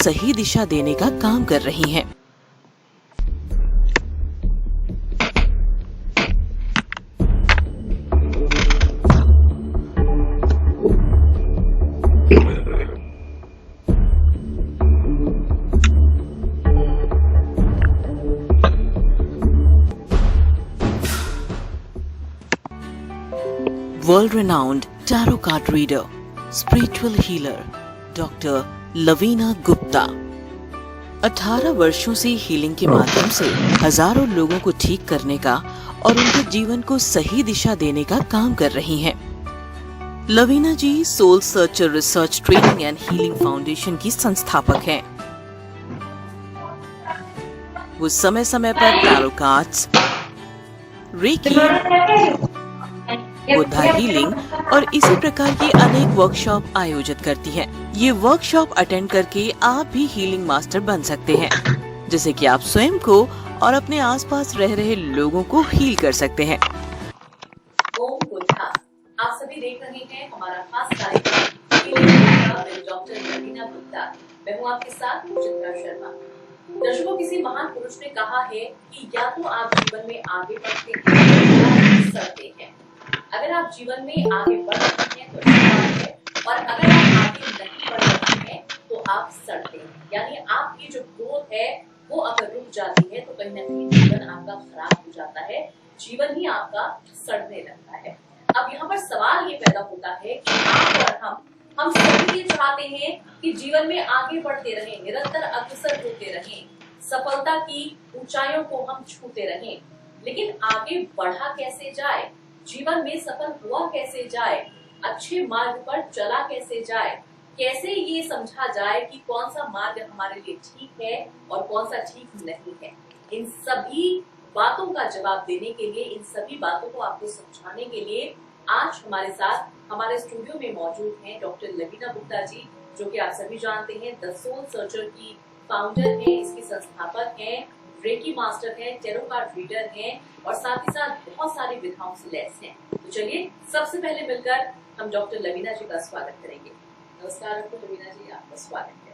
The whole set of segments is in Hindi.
सही दिशा देने का काम कर रही हैं। World renowned tarot card reader, spiritual healer doctor Lavina Gupta 18 वर्षों से हीलिंग के माध्यम से हजारों लोगों को ठीक करने का और उनके जीवन को सही दिशा देने का काम कर रही हैं। Lavina ji soul searcher research training and healing foundation की संस्थापक हैं। वो समय समय पर tarot cards, reiki, Buddha healing और इसी प्रकार की अनेक वर्कशॉप आयोजित करती हैं। ये वर्कशॉप अटेंड करके आप भी हीलिंग मास्टर बन सकते हैं, जिससे कि आप स्वयं को और अपने आसपास रह रहे लोगों को हील कर सकते हैं। ओम बुद्धा, आप सभी देख रहे हैं हमारा खास कार्यक्रम डॉक्टर लवीना गुप्ता। मैं हूँ आपके साथ चित्रा शर्मा। दर्शकों, किसी महान पुरुष ने कहा है कि या तो आप जीवन में आगे बढ़ते हैं या सड़ते हैं। अगर आप जीवन में आगे बढ़ रहे हैं तो अच्छी बात है, और अगर आप आगे नहीं बढ़ रहे हैं तो आप सड़ते हैं। यानी आपकी जो ग्रोथ है वो अगर रुक जाती है तो कहीं ना कहीं जीवन आपका खराब हो जाता है, जीवन ही आपका सड़ने लगता है। अब यहाँ पर सवाल ये पैदा होता है कि आप और हम सभी ये चाहते हैं कि जीवन में आगे बढ़ते रहें, निरंतर अग्रसर होते रहें, सफलता की ऊंचाइयों को हम छूते रहें। लेकिन आगे बढ़ा कैसे जाए, जीवन में सफल हुआ कैसे जाए, अच्छे मार्ग पर चला कैसे जाए, कैसे ये समझा जाए कि कौन सा मार्ग हमारे लिए ठीक है और कौन सा ठीक नहीं है। इन सभी बातों का जवाब देने के लिए, इन सभी बातों को आपको समझाने के लिए आज हमारे साथ हमारे स्टूडियो में मौजूद हैं डॉक्टर लवीना गुप्ता जी, जो कि आप सभी जानते हैं द सोल सर्चर की फाउंडर हैं, इसकी संस्थापक हैं, रेकी मास्टर हैं, टैरो कार्ड रीडर हैं और साथ ही साथ बहुत सारी विधाओं से लैस हैं। तो चलिए सबसे पहले मिलकर हम डॉक्टर लवीना जी का स्वागत करेंगे। नमस्कार डॉक्टर लवीना जी, आपका स्वागत है।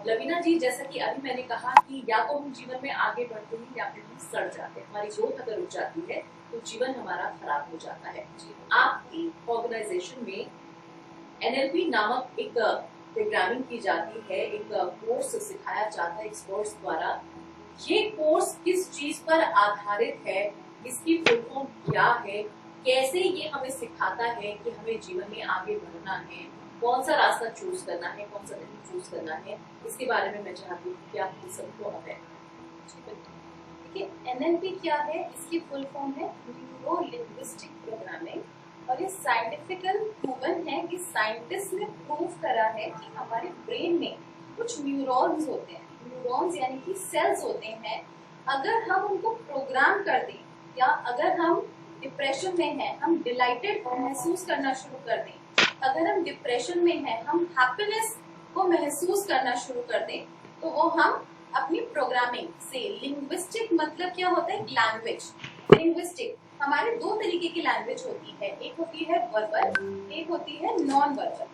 लवीना जी, जैसा कि अभी मैंने कहा कि या तो हम जीवन में आगे बढ़ते हैं या फिर हम सड़ जाते हैं। हमारी ग्रोथ अगर रुक जाती है तो जीवन हमारा खराब हो जाता है। आपकी ऑर्गेनाइजेशन में NLP नामक एक प्रोग्रामिंग की जाती है, एक कोर्स सिखाया जाता है एक्सपर्ट्स द्वारा। ये कोर्स किस चीज पर आधारित है, इसकी फुल फॉर्म क्या है, कैसे ये हमें सिखाता है कि हमें जीवन में आगे बढ़ना है, कौन सा रास्ता चूज करना है, कौन सा नहीं चूज करना है, इसके बारे में मैं चाहती हूँ कि आप सबको अवेयर। देखिए, NLP क्या है, इसकी फुल फॉर्म है न्यूरो लिंग्विस्टिक प्रोग्रामिंग, और ये साइंटिफिकल प्रूवन है कि साइंटिस्ट ने प्रूव करा है कि हमारे ब्रेन में कुछ न्यूरॉन्स होते हैं, न्यूरॉन्स यानी कि सेल्स होते हैं। अगर हम उनको प्रोग्राम कर दें या अगर हम डिप्रेशन में हैं, हम डिलाइटेड महसूस करना शुरू कर दें, अगर हम डिप्रेशन में हैं, हम हैप्पीनेस को महसूस करना शुरू कर दें, तो वो हम अपनी प्रोग्रामिंग से, लिंग्विस्टिक मतलब क्या होता है, लैंग्वेज। लिंग्विस्टिक हमारे दो तरीके की लैंग्वेज होती है, एक होती है वर्बल, एक होती है नॉन वर्बल।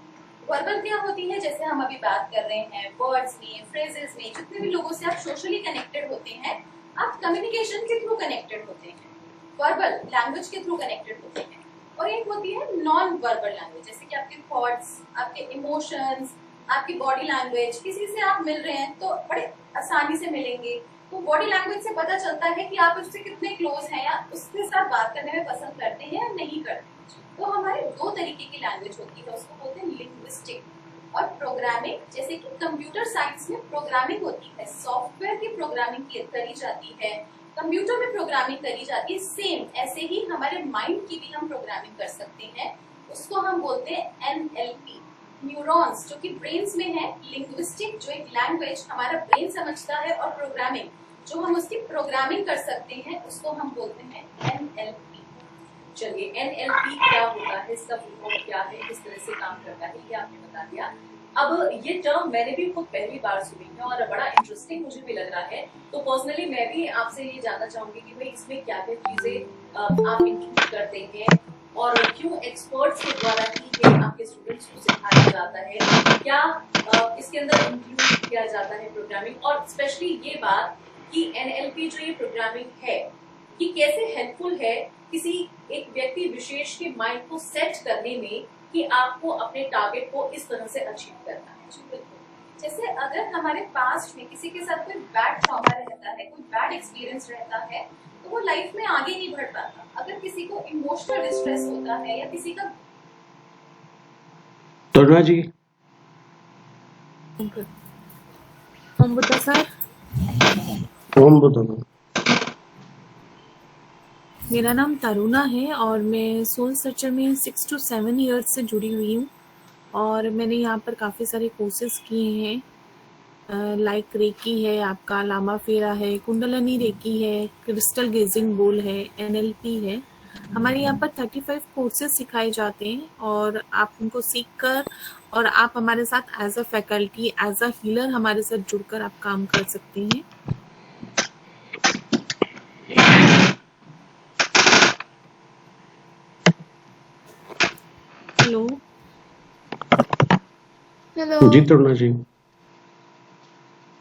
वर्बल क्या होती है, जैसे हम अभी बात कर रहे हैं, वर्ड्स में, फ्रेजेस में, जितने भी लोगों से आप सोशली कनेक्टेड होते हैं, आप कम्युनिकेशन के थ्रू कनेक्टेड होते हैं, वर्बल लैंग्वेज के थ्रू कनेक्टेड होते हैं। और एक होती है नॉन वर्बल लैंग्वेज, जैसे कि आपके थॉट्स, आपके इमोशंस, आपकी बॉडी लैंग्वेज। किसी से आप मिल रहे हैं तो बड़े आसानी से मिलेंगे, तो बॉडी लैंग्वेज से पता चलता है कि आप उससे कितने क्लोज हैं या उसके साथ बात करने में पसंद करते हैं या नहीं करते। तो हमारे दो तरीके की लैंग्वेज होती है, उसको बोलते हैं लिंग्विस्टिक और प्रोग्रामिंग। जैसे कि कंप्यूटर साइंस में प्रोग्रामिंग होती है, सॉफ्टवेयर की प्रोग्रामिंग करी जाती है, कंप्यूटर में प्रोग्रामिंग करी जाती है। सेम ऐसे ही हमारे माइंड की भी हम प्रोग्रामिंग कर सकते हैं, उसको हम बोलते हैं NLP। न्यूरॉन्स जो कि ब्रेन्स में है, लिंग्विस्टिक जो एक लैंग्वेज हमारा ब्रेन समझता है, और प्रोग्रामिंग जो हम उसकी प्रोग्रामिंग कर सकते हैं, उसको हम बोलते हैं NLP। चलिए, NLP क्या होता है, इसका फुल क्या है, किस तरह से काम करता है, ये आपने बता दिया। अब ये टर्म मैंने भी खुद पहली बार सुनी है और बड़ा इंटरेस्टिंग मुझे भी लग रहा है। तो पर्सनली मैं भी आपसे ये जानना चाहूंगी कि भाई इसमें क्या क्या चीजें आप इंक्लूड करते हैं और क्यों एक्सपर्ट्स के द्वारा ही ये आपके स्टूडेंट्स को सिखाया जाता है। क्या इसके अंदर इंक्लूड किया जाता है प्रोग्रामिंग, और स्पेशली ये बात कि एनएलपी जो ये प्रोग्रामिंग है ये कैसे हेल्पफुल है किसी एक व्यक्ति विशेष के माइंड को सेट करने में कि आपको अपने टारगेट को इस तरह से अचीव करना है। जी, बिल्कुल। जैसे अगर हमारे पास्ट में किसी के साथ कोई बैड ट्रॉमा रहता है, कोई बैड एक्सपीरियंस रहता है, तो वो लाइफ में आगे नहीं बढ़ पाता। अगर किसी को इमोशनल डिस्ट्रेस होता है या किसी का तरुणा जी, ओम बुद्धा सर, ओम बताओ। मेरा नाम तरुणा है और मैं सोल सर्चर में 6 to 7 ईयर्स से जुड़ी हुई हूँ और मैंने यहाँ पर काफ़ी सारे कोर्सेज किए हैं, लाइक रेकी है, आपका लामा फेरा है, कुंडलनी रेकी है, क्रिस्टल गेजिंग बोल है, एनएलपी है। हमारे यहाँ पर 35 कोर्सेज सिखाए जाते हैं और आप उनको सीख कर और आप हमारे साथ as a faculty, as a healer हमारे साथ जुड़कर आप काम कर सकते हैं। हेलो हेलो जी तरुणा जी,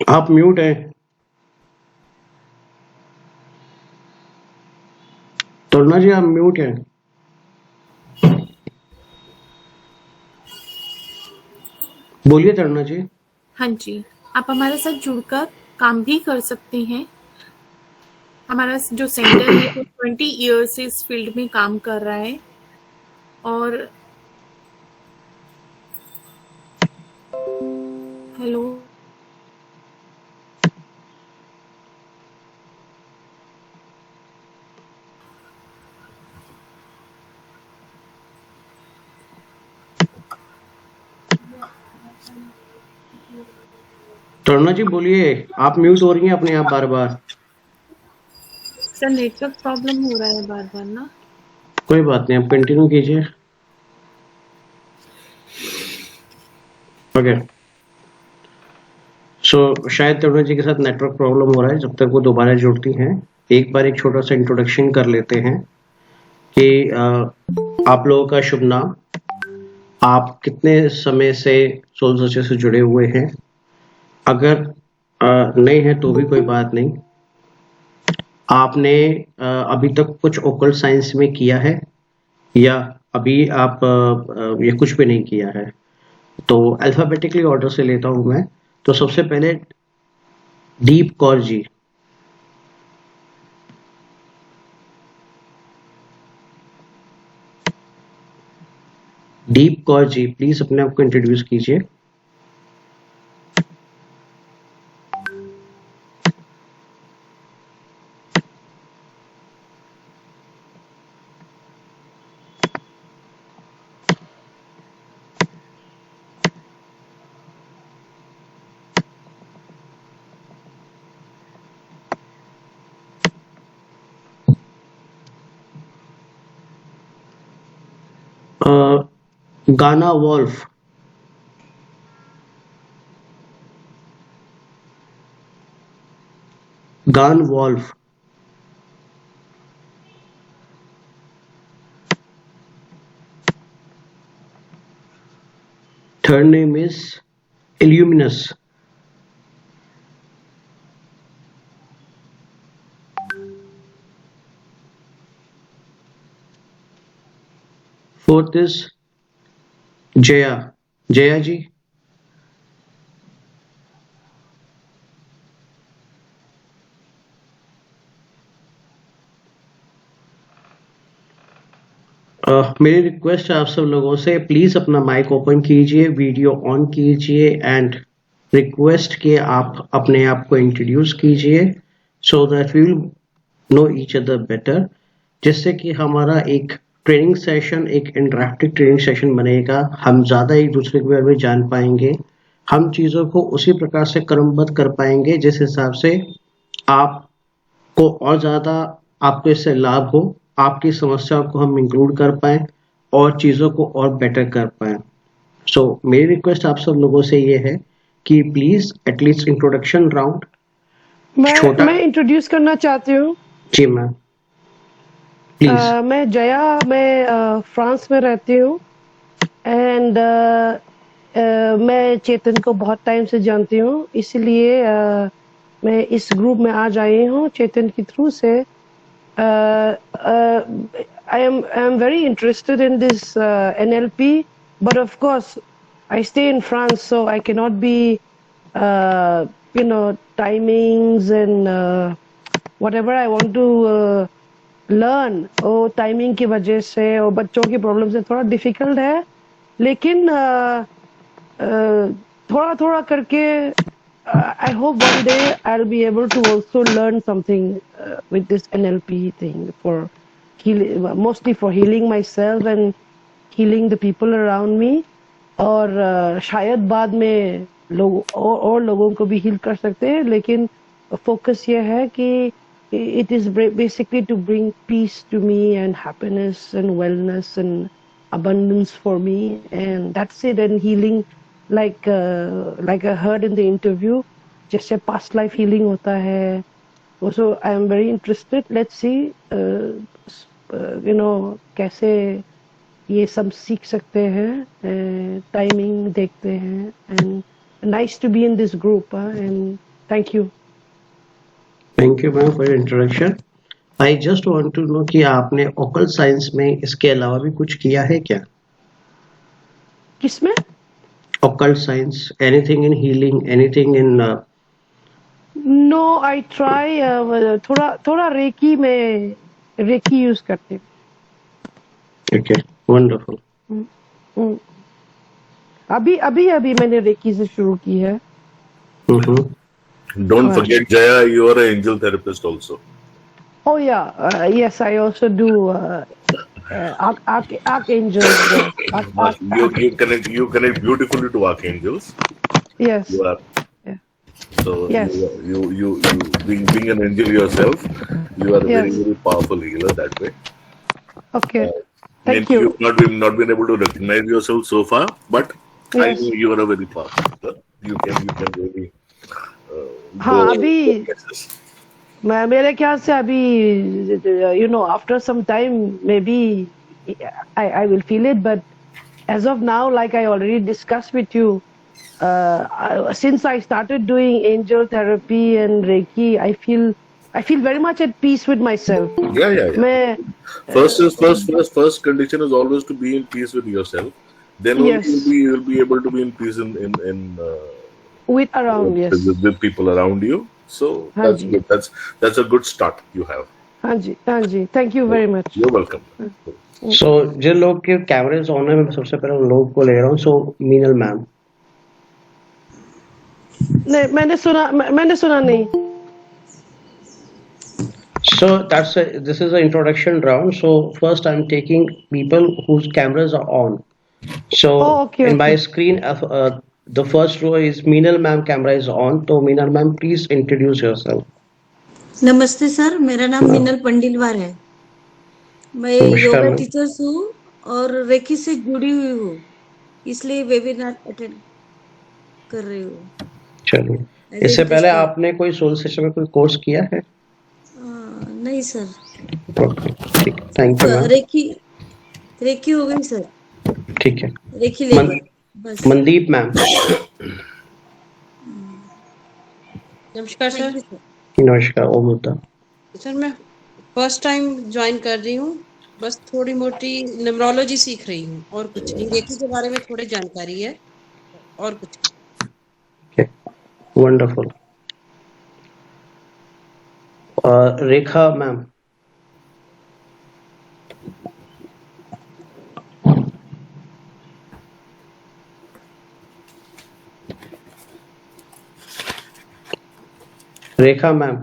आप म्यूट हैं। तरुणा जी, आप म्यूट हैं। बोलिए तरुणा जी। हाँ जी, आप हमारे साथ जुड़कर काम भी कर सकते हैं। हमारा जो सेंटर है वो 20 ईयर्स से इस फील्ड में काम कर रहा है और हेलो तरुणा जी बोलिए, आप म्यूट हो रही हैं अपने आप बार बार। सर, नेटवर्क प्रॉब्लम हो रहा है बार बार ना। कोई बात नहीं, आप कंटिन्यू कीजिए। ओके, सो शायद तरुणा जी के साथ नेटवर्क प्रॉब्लम हो रहा है। जब तक वो दोबारा जुड़ती हैं, एक बार एक छोटा सा इंट्रोडक्शन कर लेते हैं कि आप लोगों का शुभ नाम, आप कितने समय से सोल सर्चर से जुड़े हुए हैं। अगर नहीं है तो भी कोई बात नहीं। आपने अभी तक कुछ ओकल्ट साइंस में किया है या अभी आप ये कुछ भी नहीं किया है। तो अल्फाबेटिकली ऑर्डर से लेता हूं मैं। तो सबसे पहले दीप कौर जी। दीप कौर जी, प्लीज अपने आप को इंट्रोड्यूस कीजिए। Gana Wolf. Gan Wolf. Third name is illuminous. Fourth is Jaya. Jaya ji. मेरी रिक्वेस्ट है आप सब लोगों से, प्लीज अपना माइक ओपन कीजिए, वीडियो ऑन कीजिए एंड रिक्वेस्ट के आप अपने आप को इंट्रोड्यूस कीजिए so that we will know each other better, जिससे कि हमारा एक ट्रेनिंग सेशन, एक इंटरैक्टिव ट्रेनिंग सेशन बनेगा। हम ज्यादा एक दूसरे के बारे में जान पाएंगे, हम चीजों को उसी प्रकार से क्रमबद्ध कर पाएंगे जिस हिसाब से आपको और ज्यादा आपको इससे लाभ हो, आपकी समस्याओं को हम इंक्लूड कर पाए और चीजों को और बेटर कर पाए। सो मेरी रिक्वेस्ट आप सब लोगों से ये है कि प्लीज एटलीस्ट इंट्रोडक्शन राउंड छोटा। मैं इंट्रोड्यूस करना चाहती हूँ। जी मैम, प्लीज। मैं जया, मैं फ्रांस में रहती हूँ एंड मैं चेतन को बहुत टाइम से जानती हूँ, इसलिए मैं इस ग्रुप में आज आई हूँ चेतन के थ्रू से. I am very interested in this NLP, but of course I stay in France, so I cannot be timings and whatever I want to learn. वो टाइमिंग की वजह से और बच्चों की प्रॉब्लम से थोड़ा डिफिकल्ट है, लेकिन थोड़ा थोड़ा करके I hope one day I'll be able to also learn something with this NLP thing for healing, mostly for healing myself and healing the people around me. और शायद बाद में लोग और लोगों को भी हील कर सकते हैं, लेकिन फोकस ये है कि it is basically to bring peace to me and happiness and wellness and abundance for me, and that's it. And healing, like I heard in the interview, जैसे past life healing होता है. Also I am very interested. Let's see कैसे ये सब सीख सकते हैं. टाइमिंग देखते हैं. And nice to be in this group, and thank you. Thank you ma'am for your introduction. I just want to know कि आपने occult science में इसके अलावा भी कुछ किया है क्या? किसमें? Occult science, anything in healing, anything in No, I try थोड़ा रेकी में रेकी यूज करती हूँ. Okay, wonderful. अभी मैंने रेकी से शुरू की है. Don't forget, Jaya, you are an angel therapist also. Oh yeah, yes, I also do archangels. You connect beautifully to archangels. Yes. You are. Yeah. So Yes. you being an angel yourself, you are a very, Yes. very powerful healer that way. Okay. Thank Maybe you. you've not been able to recognize yourself so far, but I Yes. know you are a very powerful healer. You can really हाँ, go अभी places. मेरे ख्याल से अभी after some time maybe I will feel it, but as of now, like I already discussed with you, since I started doing angel therapy and Reiki, I feel very much at peace with myself. Yeah. मैं First condition is always to be in peace with yourself. Then only Yes. you'll be able to be in peace in with around, yes. with people around you. So हाँ that's ji. good. That's a good start you have. हाँ जी. Thank you very much. You're welcome. So जिन लोग के कैमरेज ऑन है, मैं सबसे पहले उन लोगों को ले रहा हूँ. So Meenal ma'am. नहीं, मैंने सुना नहीं. So this is an introduction round. So first I'm taking people whose cameras are on. So Okay, in my okay. screen, the first row is Meenal ma'am, camera is on. So Meenal ma'am, please introduce yourself. नमस्ते सर, मेरा नाम मीनल पंडिलवार है. मैं नमस्कार योगा मैम. टीचर्स हूँ और रेकी से जुड़ी हुई हूँ, इसलिए वेबिनार अटेंड कर रही हूँ. चलिए, As इससे a पहले teacher. आपने कोई सोल सेशन में कोई कोर्स किया है? नहीं सर, ओके, ठीक, थैंक यू मैम. रेकी हो गई सर, ठीक है. रेकी लेबर बस. मनदीप मैम. नमस्कार Thank सर. you, sir. नमस्कार. ओम होता. सर मैं फर्स्ट टाइम ज्वाइन कर रही हूँ, बस थोड़ी मोटी न्यूमरोलॉजी सीख रही हूँ और कुछ नहीं. रेकी के बारे में थोड़ी जानकारी है और कुछ नहीं. वंडरफुल. रेखा मैम. रेखा मैम.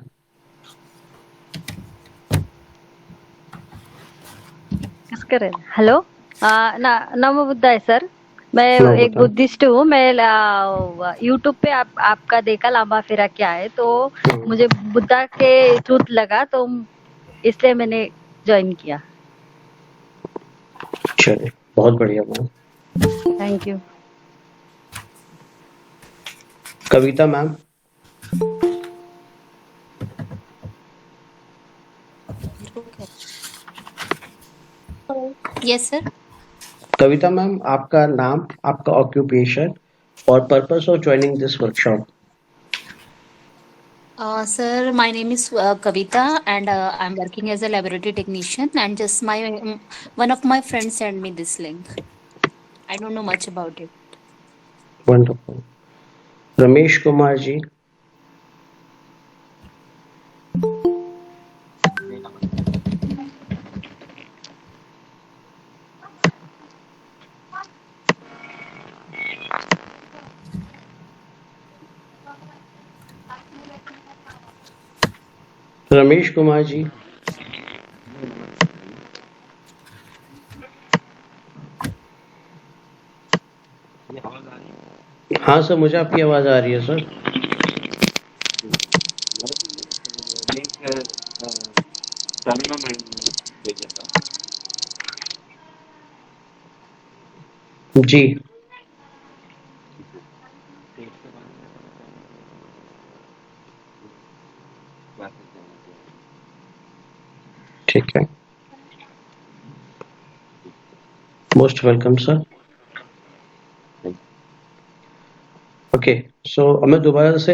नमस्कार. हेलो. नमो बुद्धाय सर. मैं नमो एक बुद्धाय. बुद्धिस्ट हूँ. मैं यूट्यूब पे आपका देखा लांबा फेरा क्या है, तो मुझे बुद्धा के ट्रूथ लगा, तो इसलिए मैंने ज्वाइन किया. चलिए, बहुत बढ़िया ma'am. Thank you. Kavita ma'am. Yes, sir. Kavita ma'am, आपका नाम, आपका ऑक्यूपेशन और purpose of joining this workshop. Sir, my name is Kavita, and I'm working as a laboratory technician. And just one of my friends sent me this link. I don't know much about it. Wonderful. Ramesh Kumar ji. Ramesh Kumar ji. हाँ सर, मुझे आपकी आवाज आ रही है सर। जी ठीक है, मोस्ट वेलकम सर। ओके, सो मैं दोबारा से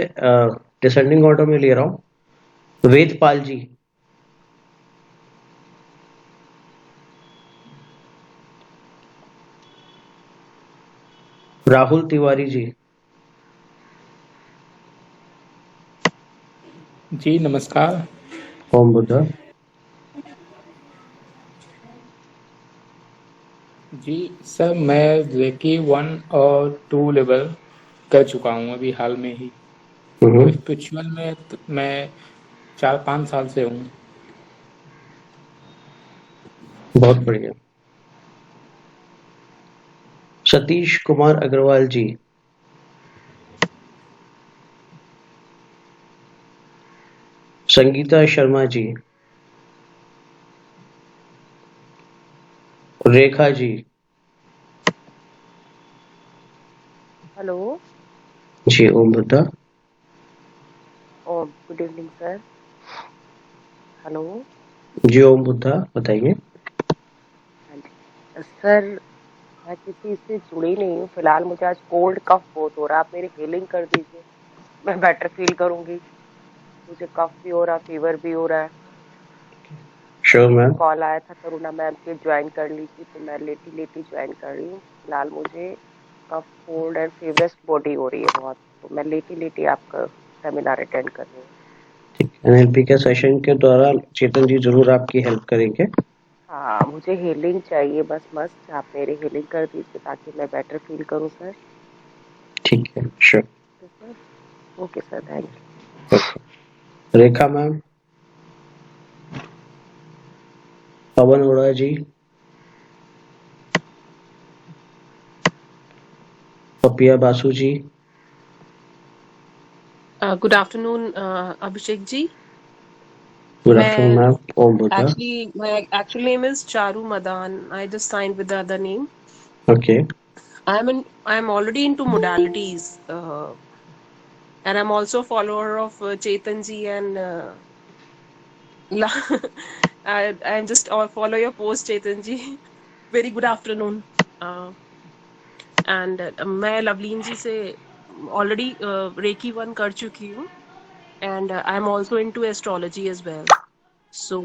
डिसेंडिंग ऑर्डर में ले रहा हूँ। वेदपाल जी, राहुल तिवारी जी, जी नमस्कार। ओम बुद्धा जी सर, मैं रेकी 1 और 2 लेवल कर चुका हूँ अभी हाल में ही। स्पिरिचुअल में मैं 4-5 साल से हूँ। बहुत बढ़िया। सतीश कुमार अग्रवाल जी, संगीता शर्मा जी, रेखा जी। हेलो। जी ओम बुद्धा। ओम, गुड इवनिंग सर। हेलो। जी ओम बुद्धा, बताइए। हाँ जी सर, मैं किसी से जुड़ी नहीं हूँ फिलहाल। मुझे आज कोल्ड कफ बहुत हो रहा है, आप मेरी हीलिंग कर दीजिए, मैं बेटर फील करूंगी। मुझे कफ भी हो रहा, फीवर भी हो रहा है। Sure ma'am. कॉल आया था तरुणा मैम के, ज्वाइन कर लीजिए, तो मैं लेटी लेटी ज्वाइन कर रही हूँ। फिलहाल मुझे कफ, कोल्ड एंड फीवरस बॉडी हो रही है बहुत, तो मैं लेटी लेटी आपका सेमिनार अटेंड कर रही हूँ। ठीक, एनएलपी के सेशन के दौरान चेतन जी जरूर आपकी हेल्प करेंगे। हाँ, मुझे हीलिंग चाहिए बस, मस्त आप मेरी हीलिंग कर दीजिए ताकि मैं बेटर फील करूँ सर। ठीक है, sure. Okay sir, thank you. Rekha ma'am, Pawan Oda ji, Papiya Basu ji. Good afternoon Abhishek ji. Good afternoon ma'am. Om Buddha. My actual name is Charu Madan. I just signed with the other name. Okay. I'm already into modalities, and I'm also a follower of Chetan ji and I'm just follow your post Chetan ji. Very good afternoon. And मैं लवलीन जी से already रेकी 1 कर चुकी हूँ, and I'm also into astrology as well. So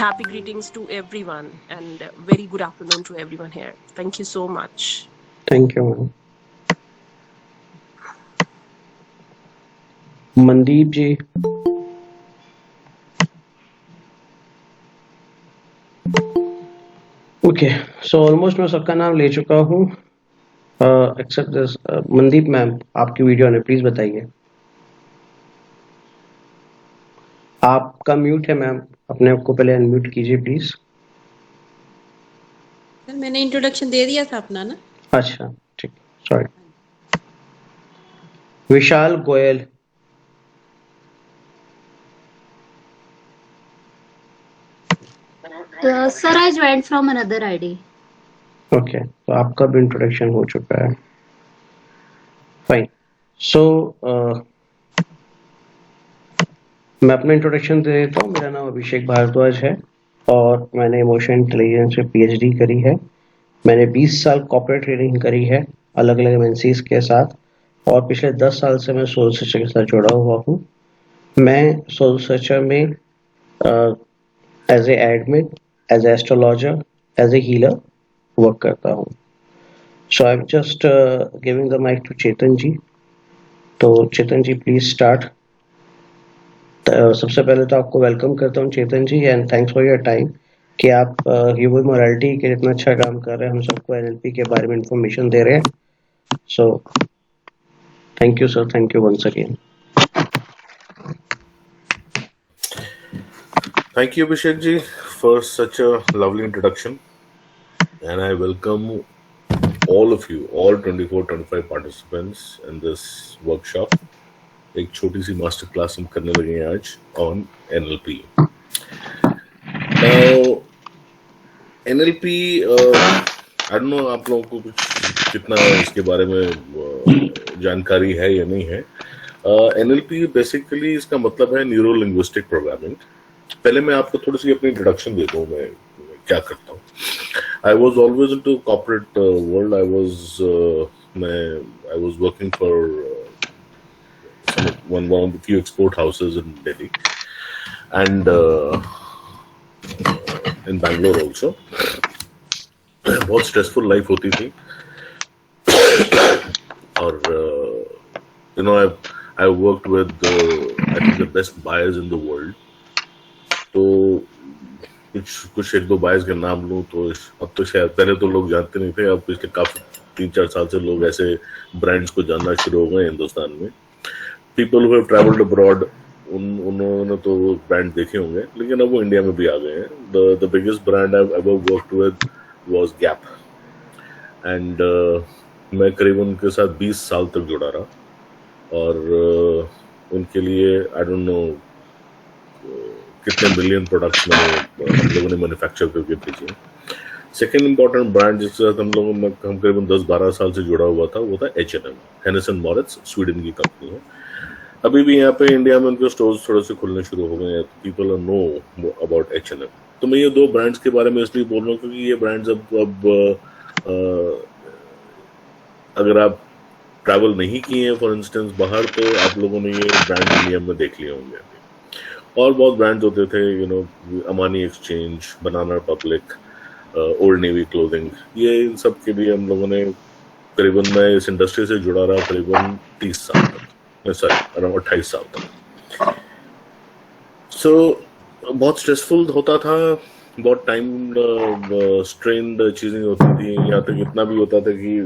happy greetings to everyone and very good afternoon to everyone here. Thank you so much. Thank you ma'am. Mandeep ji. Okay, so almost मैं सबका नाम ले चुका हूँ एक्सेप्ट दिस। मनदीप मैम, आपकी वीडियो ने प्लीज बताइए। आपका म्यूट है मैम, अपने आप को पहले अनम्यूट कीजिए प्लीज। सर मैंने इंट्रोडक्शन दे दिया था अपना ना। अच्छा ठीक, sorry. Vishal Goyal. Sir, I joined from another ID. Okay, तो आपका भी इंट्रोडक्शन हो चुका है। फाइन। सो मैं अपना इंट्रोडक्शन दे देता हूँ। मेरा नाम अभिषेक भारद्वाज है और मैंने इमोशनल इंटेलिजेंस में PhD करी है। मैंने 20 साल कॉर्पोरेट ट्रेनिंग करी है अलग अलग एमएनसीज के साथ, और पिछले 10 साल से मैं सोल सर्चर के साथ जुड़ा हुआ हूँ। मैं सोल सर्चर में as a admin, as a astrologer, as a healer work करता हूँ। So I am just giving the mic to Chetan ji. तो चेतन जी प्लीज स्टार्ट। सबसे पहले तो आपको वेलकम करता हूँ Chetan ji, and thanks for your time कि आप ह्यूमन मोरालिटी के इतना अच्छा काम कर रहे हैं, हम सबको NLP के बारे में इंफॉर्मेशन दे रहे हैं। So thank you sir, thank you once again. Thank you, Abhishek ji, for such a lovely introduction. And I welcome all of you, all 24-25 participants in this workshop. एक छोटी सी मास्टर क्लास हम करने लगे हैं आज on NLP. Now, NLP, I don't know आप लोगों को कुछ कितना इसके बारे में जानकारी है या नहीं है। NLP बेसिकली इसका मतलब है न्यूरो लिंग्विस्टिक प्रोग्रामिंग। पहले मैं आपको थोड़ी सी अपनी इंट्रोडक्शन देता हूँ, मैं क्या करता हूँ। I was always into corporate world. I was working for one of the few export houses in Delhi and in Bangalore also. बहुत स्ट्रेसफुल लाइफ होती थी और you know I worked with I think the best buyers in the world. तो कुछ एक दो बायर्स के नाम लूं तो अब तो शायद पहले तो लोग जानते नहीं थे, अब पिछले काफी 3-4 साल से लोग ऐसे ब्रांड्स को जानना शुरू हो गए हिंदुस्तान में। People who have travelled abroad उन्होंने तो ब्रांड देखे होंगे, लेकिन अब वो इंडिया में भी आ गए हैं। The biggest brand I ever worked with was gap and मैं करीबन उनके साथ 20 साल तक जुड़ा रहा और उनके लिए आई डोंट नो कितने मिलियन प्रोडक्ट्स हम लोगों ने मैन्युफैक्चर करके भेजे। सेकेंड इंपॉर्टेंट ब्रांड जिसके साथ हम करीबन 10-12 साल से जुड़ा हुआ था वो था H&M, हेनेसन मॉरिट्स, स्वीडन की कंपनी है। अभी भी यहाँ पे इंडिया में उनके स्टोर्स थोड़े से खुलने शुरू हो गए हैं, पीपल नो अबाउट H&M। तो मैं ये दो ब्रांड्स के बारे में इसलिए बोल रहा हूँ क्योंकि ये ब्रांड्स अब अगर आप ट्रैवल नहीं किए हैं फॉर इंस्टेंस बाहर, तो आप लोगों ने ये ब्रांड इंडिया में देख लिए होंगे। और बहुत ब्रांड्स होते थे, you know, Amani exchange, banana Republic, old navy clothing, ये इन सब के लिए हम लोगों ने करीबन, मैं इस इंडस्ट्री से जुड़ा रहा करीबन 30 साल तक, सॉरी अराउंड 28 साल तक। सो बहुत स्ट्रेसफुल होता था, बहुत टाइम स्ट्रेन्ड चीज़ें होती थी, यहाँ तक इतना भी होता था कि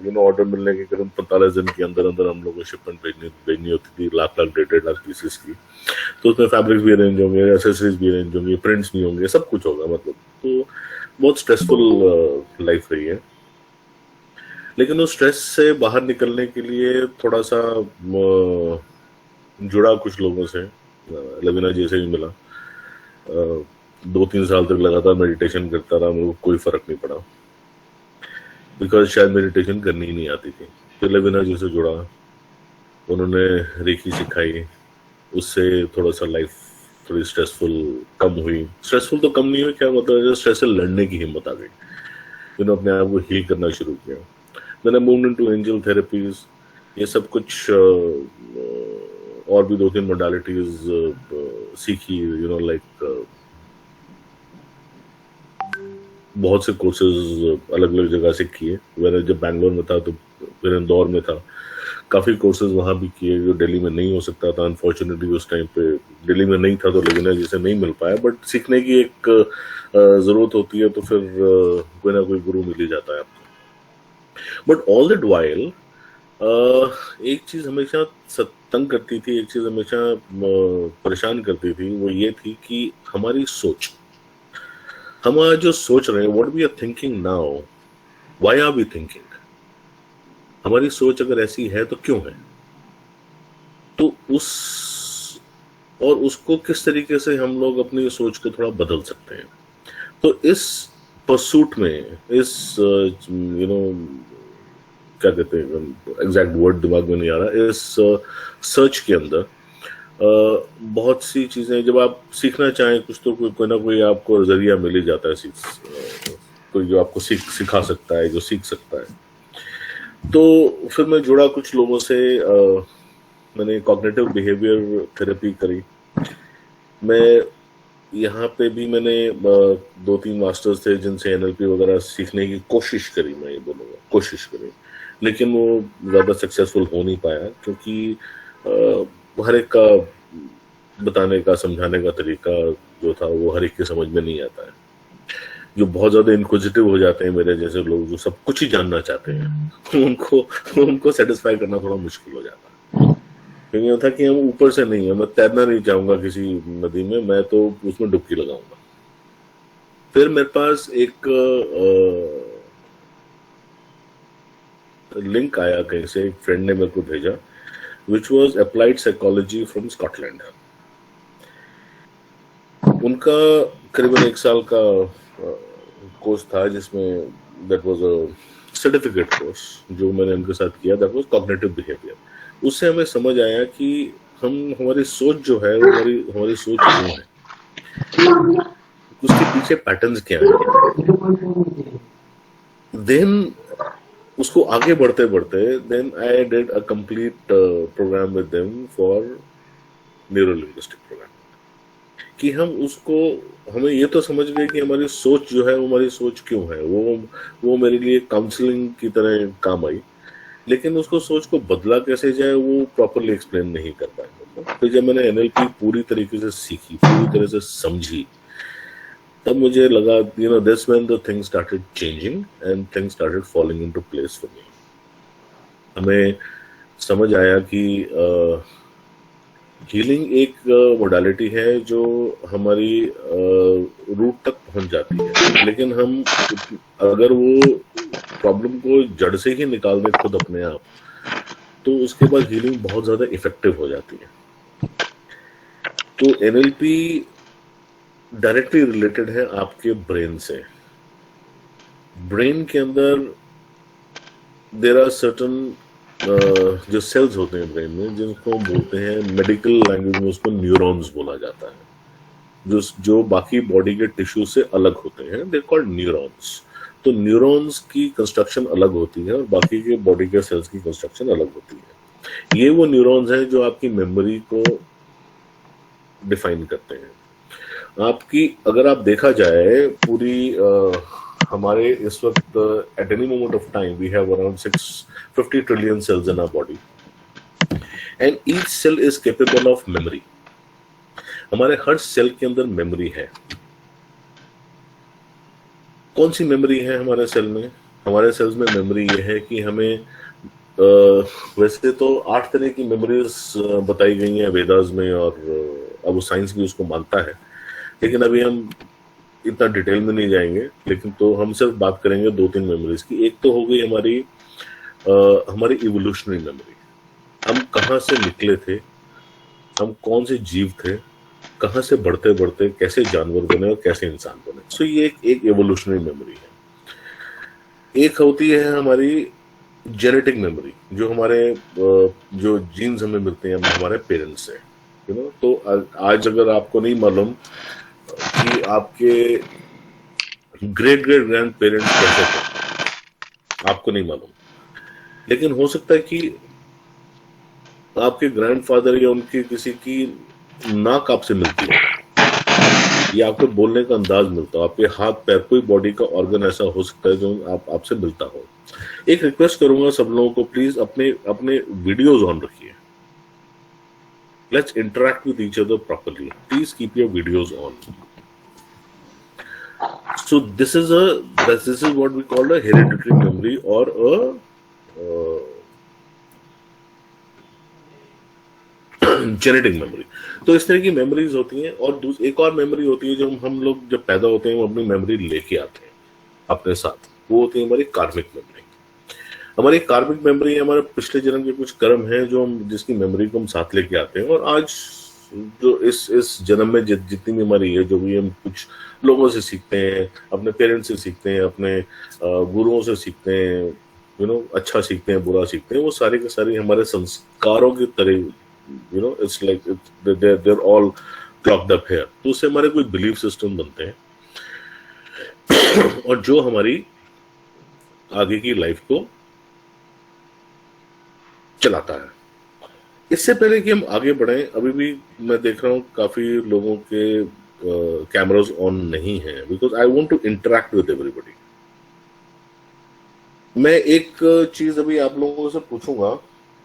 यू नो ऑर्डर मिलने के करीब 45 दिन के अंदर हम लोग को शिपमेंट भेजनी होती थी, लाख 1.5 लाख पीसेस की। तो उसमें फैब्रिक्स भी अरेंज होंगे, एसेसरीज भी अरेंज होंगे, प्रिंट्स भी होंगे, सब कुछ होगा, मतलब तो बहुत स्ट्रेसफुल लाइफ रही है। लेकिन उस स्ट्रेस से बाहर निकलने के लिए थोड़ा सा जुड़ा कुछ लोगों से, लवीना जी से भी मिला, 2-3 साल तक लगातार मेडिटेशन करता रहा, मेरे को कोई फर्क नहीं पड़ा बिकॉज शायद मेडिटेशन करनी ही नहीं आती थी। फिर लवीना जी से जुड़ा, उन्होंने रेकी सिखाई, उससे थोड़ा सा लाइफ थोड़ी स्ट्रेसफुल कम हुई। स्ट्रेसफुल तो कम नहीं हुई, क्या मतलब स्ट्रेस से लड़ने की हिम्मत आ गई, मैंने अपने आप को हील करना शुरू किया। मैंने मूव इनटू एंजल थेरेपीज, ये सब कुछ और भी 2-3 मोडालिटीज सीखी, यू नो लाइक बहुत से कोर्सेज अलग अलग जगह से किए। मैंने जब बैंगलोर में था तो फिर इंदौर में था, काफ़ी कोर्सेज वहाँ भी किए जो दिल्ली में नहीं हो सकता था। अनफॉर्चुनेटली उस टाइम पे दिल्ली में नहीं था तो लवीना जी से नहीं मिल पाया, बट सीखने की एक ज़रूरत होती है, तो फिर कोई ना कोई गुरु मिल ही जाता है आपको। बट ऑल दैट वाइल एक चीज़ हमेशा तंग करती थी, एक चीज़ हमेशा परेशान करती थी, वो ये थी कि हमारी सोच, हम आज जो सोच रहे हैं, what we are thinking now, why are we thinking, हमारी सोच अगर ऐसी है तो क्यों है, तो उसको किस तरीके से हम लोग अपनी सोच को थोड़ा बदल सकते हैं। तो इस परसूट में, इस यू नो क्या कहते हैं, एग्जैक्ट वर्ड दिमाग में नहीं आ रहा, इस सर्च के अंदर बहुत सी चीजें जब आप सीखना चाहें कुछ तो कोई ना कोई आपको जरिया मिल ही जाता है, कोई जो आपको सिखा सकता है, जो सीख सकता है। तो फिर मैं जुड़ा कुछ लोगों से, मैंने कॉग्निटिव बिहेवियर थेरेपी करी। मैं यहाँ पे भी मैंने 2-3 मास्टर्स थे जिनसे एनएलपी वगैरह सीखने की कोशिश करी, मैं ये बोलूँगा कोशिश करी, लेकिन वो ज़्यादा सक्सेसफुल हो नहीं पाया, क्योंकि हर एक का बताने का समझाने का तरीका जो था वो हर एक के समझ में नहीं आता है। जो बहुत ज़्यादा इनक्विजिटिव हो जाते हैं मेरे जैसे लोग, जो सब कुछ ही जानना चाहते हैं, उनको सेटिस्फाई करना थोड़ा मुश्किल हो जाता है। क्योंकि ये था कि हम ऊपर से नहीं है, मैं तैरना नहीं चाहूँगा किसी नदी में, मैं तो उसमें डुबकी लगाऊंगा। फिर मेरे पास एक लिंक आया कहीं से, एक फ्रेंड ने मेरे को भेजा, which was applied psychology from Scotland. उनका करीबन 1 साल का कोर्स था, जिसमें that was a certificate course जो मैंने उनके साथ किया, दैट वाज कॉग्निटिव बिहेवियर। उससे हमें समझ आया कि हमारी सोच जो है वो हमारी सोच क्यों है, उसके पीछे पैटर्न्स क्या है। देन उसको आगे बढ़ते बढ़ते then I did a complete programme with them for neuro linguistic programme, कि हमें ये तो समझ गए कि हमारी सोच जो है वो हमारी सोच क्यों है। वो मेरे लिए काउंसलिंग की तरह काम आई, लेकिन उसको सोच को बदला कैसे जाए वो प्रॉपरली एक्सप्लेन नहीं कर पाए। फिर जब मैंने एनएलपी पूरी तरीके से सीखी, पूरी तरह से समझी, तब मुझे लगा that's when the things started changing and things started falling into place for me. हमें समझ आया कि हीलिंग एक मोडालिटी है जो हमारी रूट तक पहुंच जाती है, लेकिन हम अगर वो प्रॉब्लम को जड़ से ही निकाल दें खुद अपने आप, तो उसके बाद हीलिंग बहुत ज्यादा इफेक्टिव हो जाती है। तो एनएलपी डायरेक्टली रिलेटेड है आपके ब्रेन से। ब्रेन के अंदर देयर आर सर्टन जो सेल्स होते हैं ब्रेन में, जिनको हम बोलते हैं, मेडिकल लैंग्वेज में उसको न्यूरॉन्स बोला जाता है, जो बाकी बॉडी के टिश्यू से अलग होते हैं, दे कॉल्ड न्यूरॉन्स। तो न्यूरॉन्स की कंस्ट्रक्शन अलग होती है और बाकी के बॉडी के सेल्स की कंस्ट्रक्शन अलग होती है। ये वो न्यूरॉन्स हैं जो आपकी मेमोरी को डिफाइन करते हैं। आपकी अगर आप देखा जाए पूरी हमारे इस वक्त at any moment of time we have around 650 trillion cells in our body and each cell is capable of memory. हमारे हर सेल के अंदर मेमोरी है। कौन सी मेमोरी है हमारे सेल में? हमारे सेल्स में मेमोरी ये है कि हमें वैसे तो 8 तरह की मेमोरीज बताई गई हैं वेदास में, और अब वो साइंस भी उसको मानता है, लेकिन अभी हम इतना डिटेल में नहीं जाएंगे। लेकिन तो हम सिर्फ बात करेंगे 2-3 मेमोरीज की। एक तो हो गई हमारी इवोल्यूशनरी मेमोरी, हम कहाँ से निकले थे, हम कौन से जीव थे, कहाँ से बढ़ते बढ़ते कैसे जानवर बने और कैसे इंसान बने। सो ये एक इवोल्यूशनरी मेमोरी है। एक होती है हमारी जेनेटिक मेमोरी, जो हमारे जो जीन्स हमें मिलते हैं हमारे पेरेंट्स से, तो आज अगर आपको नहीं मालूम कि आपके ग्रेट ग्रेट ग्रैंड पेरेंट्स कैसे थे, आपको नहीं मालूम, लेकिन हो सकता है कि आपके ग्रैंडफादर या उनकी किसी की नाक आपसे मिलती हो, या आपके बोलने का अंदाज मिलता हो, आपके हाथ पैर, कोई बॉडी का ऑर्गन ऐसा हो सकता है जो आपसे मिलता हो। एक रिक्वेस्ट करूंगा सब लोगों को, प्लीज अपने वीडियोज ऑन रखिए। Let's interact with each other properly. Please keep your videos on. So this is what we call a hereditary memory or a genetic memory. तो इस तरह की मेमोरीज होती हैं। और एक और मेमोरी होती है जो हम लोग जब पैदा होते हैं वो अपनी मेमोरी लेके आते हैं अपने साथ, वो होती है हमारी कार्मिक मेमोरी। हमारी कार्मिक मेमोरी हमारे पिछले जन्म के कुछ कर्म हैं जो जिसकी मेमोरी को हम साथ लेके आते हैं, और आज जो इस जन्म में जितनी भी हमारी है, जो भी हम कुछ लोगों से सीखते हैं, अपने पेरेंट्स से सीखते हैं, अपने गुरुओं से सीखते हैं, अच्छा सीखते हैं, बुरा सीखते हैं, वो सारे के सारे हमारे संस्कारों की तरह you know it's like they're all clogged up here. तो उससे हमारे कोई बिलीफ सिस्टम बनते हैं और जो हमारी आगे की लाइफ को चलाता है. इससे पहले कि हम आगे बढ़ें, अभी भी मैं देख रहा हूँ काफी लोगों के कैमरास ऑन नहीं है, because I want to interact with everybody. मैं एक चीज अभी आप लोगों से पूछूंगा,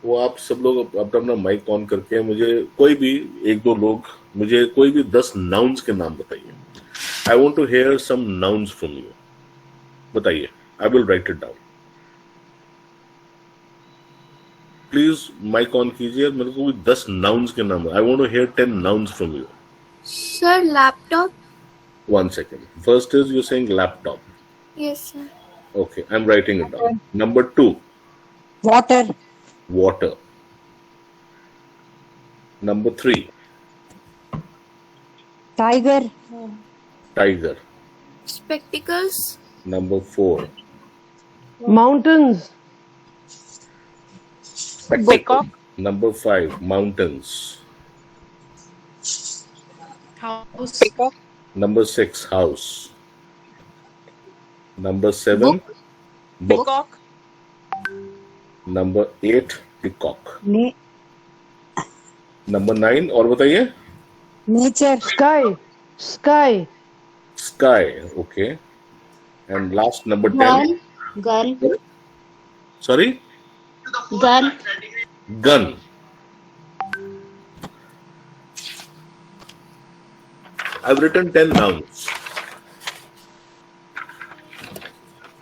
वो आप सब लोग अपना माइक ऑन करके मुझे कोई भी एक दो लोग मुझे कोई भी 10 नाउन्स के नाम बताइए. I want to hear some nouns from you. बताइए, I will write it down. Please mic on कीजिए, मेरे को 10 नाउन्स के नाम. I want to hear 10 nouns from you. Sir, laptop. 1 second. First is you're saying laptop. Yes, sir. Okay, I'm writing it down. Number 2. Water. Water. Number 3. Tiger. Tiger. Spectacles. Number 4. Mountains. Peacock. Number 5. Mountains. House. Peacock. Number 6. House. Number 7. Book. Peacock. Number 8. Peacock. Ne- Number 9. और बताइए. Nature. Sky. Sky. Sky. Okay. And last number 10. Gun. Sorry. Gun. Gun. I've written 10 nouns.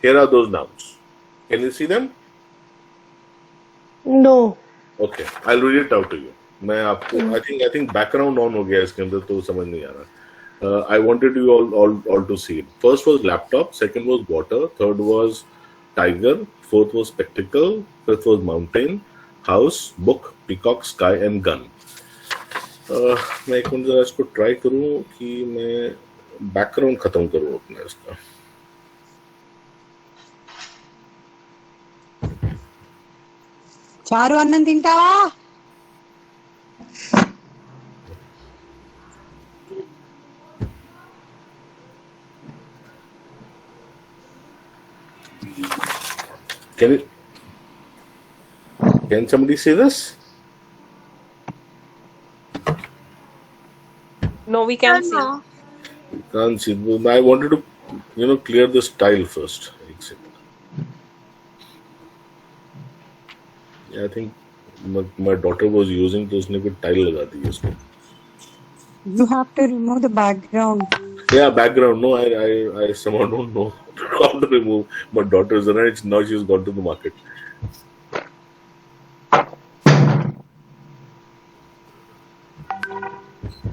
Here are those nouns. Can you see them? No. Okay, I'll read it out to you. मैं आपको I think background on हो गया इसके अंदर तो समझ नहीं आ रहा. I wanted you all to see it. First was laptop, second was water, third was tiger, fourth was spectacle, fifth was mountain, house, book, peacock, sky and gun. मैं एक मिनट जरा इसको ट्राई करूं कि मैं बैकग्राउंड खत्म करूं अपना इसका. చారు అన్నం తింటావా? Can somebody say this? No, we can't see. Can't see. I wanted to clear this tile first. I think my daughter was using तो उसने कोई टाइल लगा दी इसको. You have to remove the background. Yeah, background. No, I somehow don't know how to remove my daughter's, and now she's gone to the market.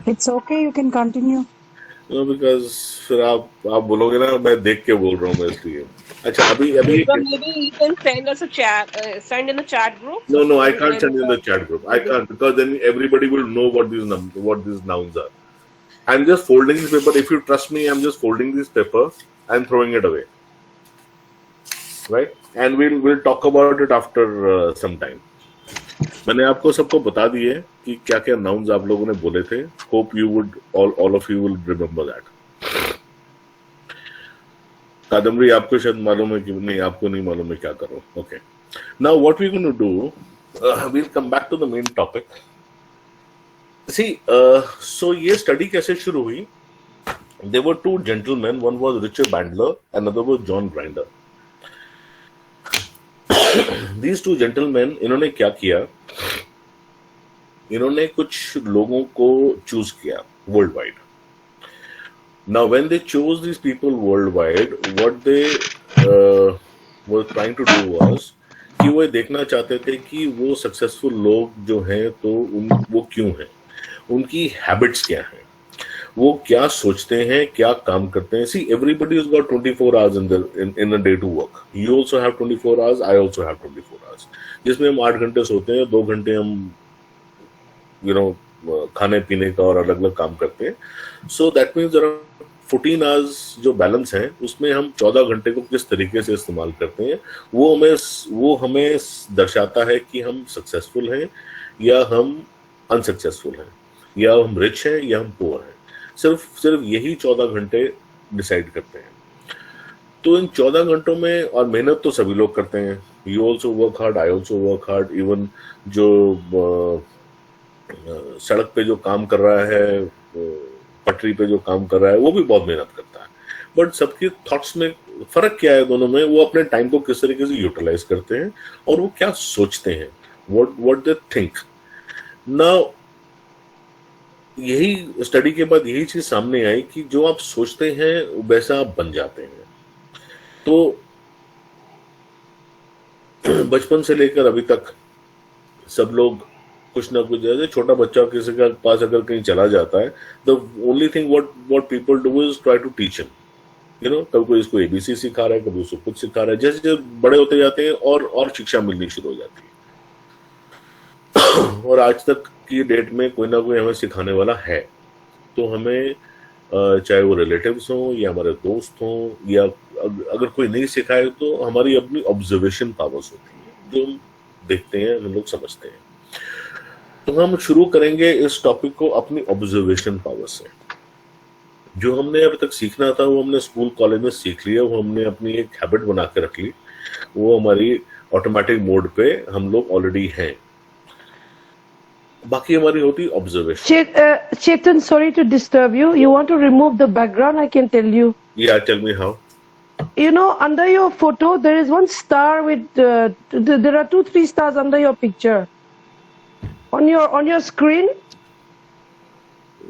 It's okay, you can continue. No, because फिर आप बोलोगे ना मैं देख के बोल रहा हूँ मैं इसलिए. अच्छा अभी Maybe you can send us a chat, send in the chat group. No, I can't send in the chat group. I can't because then everybody will know what these nouns are. I'm just folding this paper. If you trust me, I'm just folding this paper and throwing it away. Right? And we'll talk about it after some time. मैंने आपको सबको बता दी है कि क्या क्या नाउन्स आप लोगों ने बोले थे. Hope you would all of you will remember that. Kadambari आपको शायद मालूम है कि नहीं, आपको नहीं मालूम है क्या करो. Okay. Now what we're going to do, we'll come back to the main topic. See, so ये स्टडी कैसे शुरू हुई? There were two gentlemen. One was Richard Bandler, another was John Grinder. These two gentlemen, इन्होंने क्या किया? इन्होंने कुछ लोगों को चूज किया worldwide. Now, when they chose these people worldwide, what they were trying to do was कि वो देखना चाहते थे कि वो सक्सेसफुल लोग जो हैं तो वो क्यों हैं, उनकी हैबिट्स क्या हैं, वो क्या सोचते हैं, क्या काम करते हैं. See, everybody has got 24 hours in a day to work. You also have 24 hours. I also have 24 hours. जिसमें हम 8 घंटे सोते हैं, 2 घंटे हम खाने पीने का और अलग अलग काम करते हैं. So that means there are 14 hours जो बैलेंस हैं उसमें हम 14 घंटे को किस तरीके से इस्तेमाल करते हैं वो हमें दर्शाता है कि हम सक्सेसफुल हैं या हम अनसक्सेसफुल हैं, या हम रिच हैं या हम पुअर हैं। सिर्फ यही 14 घंटे डिसाइड करते हैं। तो इन 14 घंटों में, और मेहनत तो सभी लोग करते हैं, you also work hard, I also work hard, even जो सड़क पे जो काम कर रहा है, पटरी पे जो काम कर रहा है, वो भी बहुत मेहनत करता है। बट सबके थॉट्स में फर्क क्या है दोनों में? वो अपने टाइम को किस तरीके से यूटिलाइज करते हैं और वो क्या सोचते हैं, व्हाट दे थिंक। नाउ यही स्टडी के बाद यही चीज सामने आई कि जो आप सोचते हैं वैसा आप बन जाते हैं। तो बचपन से लेकर अभी तक सब लोग कुछ ना कुछ, जैसे छोटा बच्चा किसी के पास अगर कहीं चला जाता है, the only thing what people do is try to teach him, you know. कभी कोई इसको एबीसी सिखा रहा है, कभी उसको कुछ सिखा रहा है। जैसे जैसे बड़े होते जाते हैं और शिक्षा मिलनी शुरू हो जाती है। और आज तक की डेट में कोई ना कोई हमें सिखाने वाला है। तो हमें चाहे वो रिलेटिव्स हों या हमारे दोस्त हों, या अगर कोई नहीं सिखाए तो हमारी अपनी ऑब्जर्वेशन पावर्स होती है, जो हम देखते हैं, हम लोग समझते हैं। तो हम शुरू करेंगे इस टॉपिक को अपनी ऑब्जर्वेशन पावर से। जो हमने अभी तक सीखना था वो हमने स्कूल कॉलेज में सीख लिया, वो हमने अपनी एक हैबिट बना के रख ली, वो हमारी ऑटोमेटिक मोड पे हम लोग ऑलरेडी हैं। बाकी हमारी होती observation. Chetan, sorry to disturb you. You want to remove the background? I can tell you. Yeah, tell me how. You know, under your photo there is one star with there are 2-3 stars under your picture. On your screen.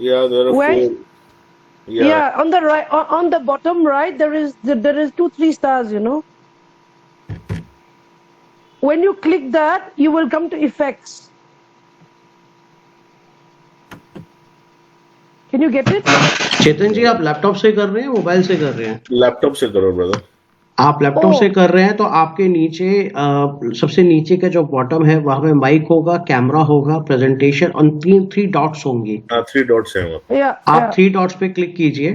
Yeah, there are Where, 4. Yeah, on the right, on the bottom right, there is 2-3 stars. You know. When you click that, you will come to effects. Can you get it? चेतन जी, आप लैपटॉप से कर रहे हैं, मोबाइल से कर रहे हैं? लैपटॉप से करो ब्रदर। आप लैपटॉप से कर रहे हैं तो आपके नीचे सबसे नीचे का जो बॉटम है वहां पे माइक होगा, कैमरा होगा, प्रेजेंटेशन और 3 डॉट्स होंगी। 3 डॉट्स हैं वहाँ पे। आप 3 डॉट्स पे क्लिक कीजिए,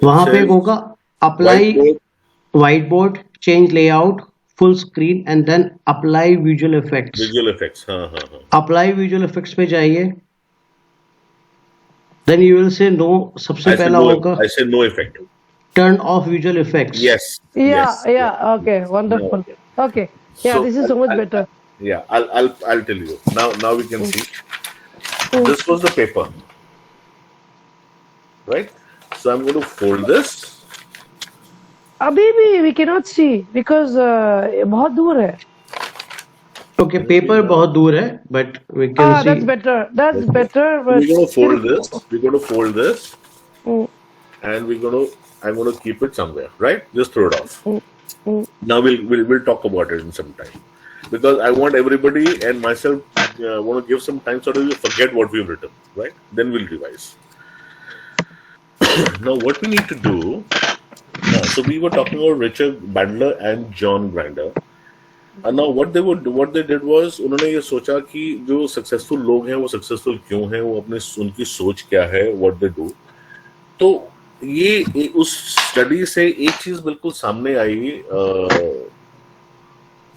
वहां पे होगा apply white board, change layout, full screen and then apply visual effects. Visual effects, हाँ हाँ हाँ। अप्लाई विजुअल इफेक्ट्स पे जाइए, then you will say no. सबसे पहला होगा I say no effect. Turn off visual effects. Yes. Yeah, yes. yeah. Okay, wonderful. Okay, yeah, So, this is so much better. Yeah, I'll tell you. Now we can see. This was the paper, right? So I'm going to fold this. अभी भी we cannot see because बहुत दूर है. Okay, paper बहुत दूर है, but we can see. That's better. That's better. But We're going to fold this. We're going to fold this, and I'm going to keep it somewhere, right? Just throw it off. Now we'll talk about it in some time, because I want everybody and myself want to give some time so that we forget what we've written, right? Then we'll revise. Now what we need to do. So we were talking about Richard Bandler and John Grinder. And now what they did was, उन्होंने ये सोचा कि जो सक्सेसफुल लोग हैं वो सक्सेसफुल क्यों हैं, वो उनकी सोच क्या है, what they do. तो ये उस स्टडी से एक चीज बिल्कुल सामने आई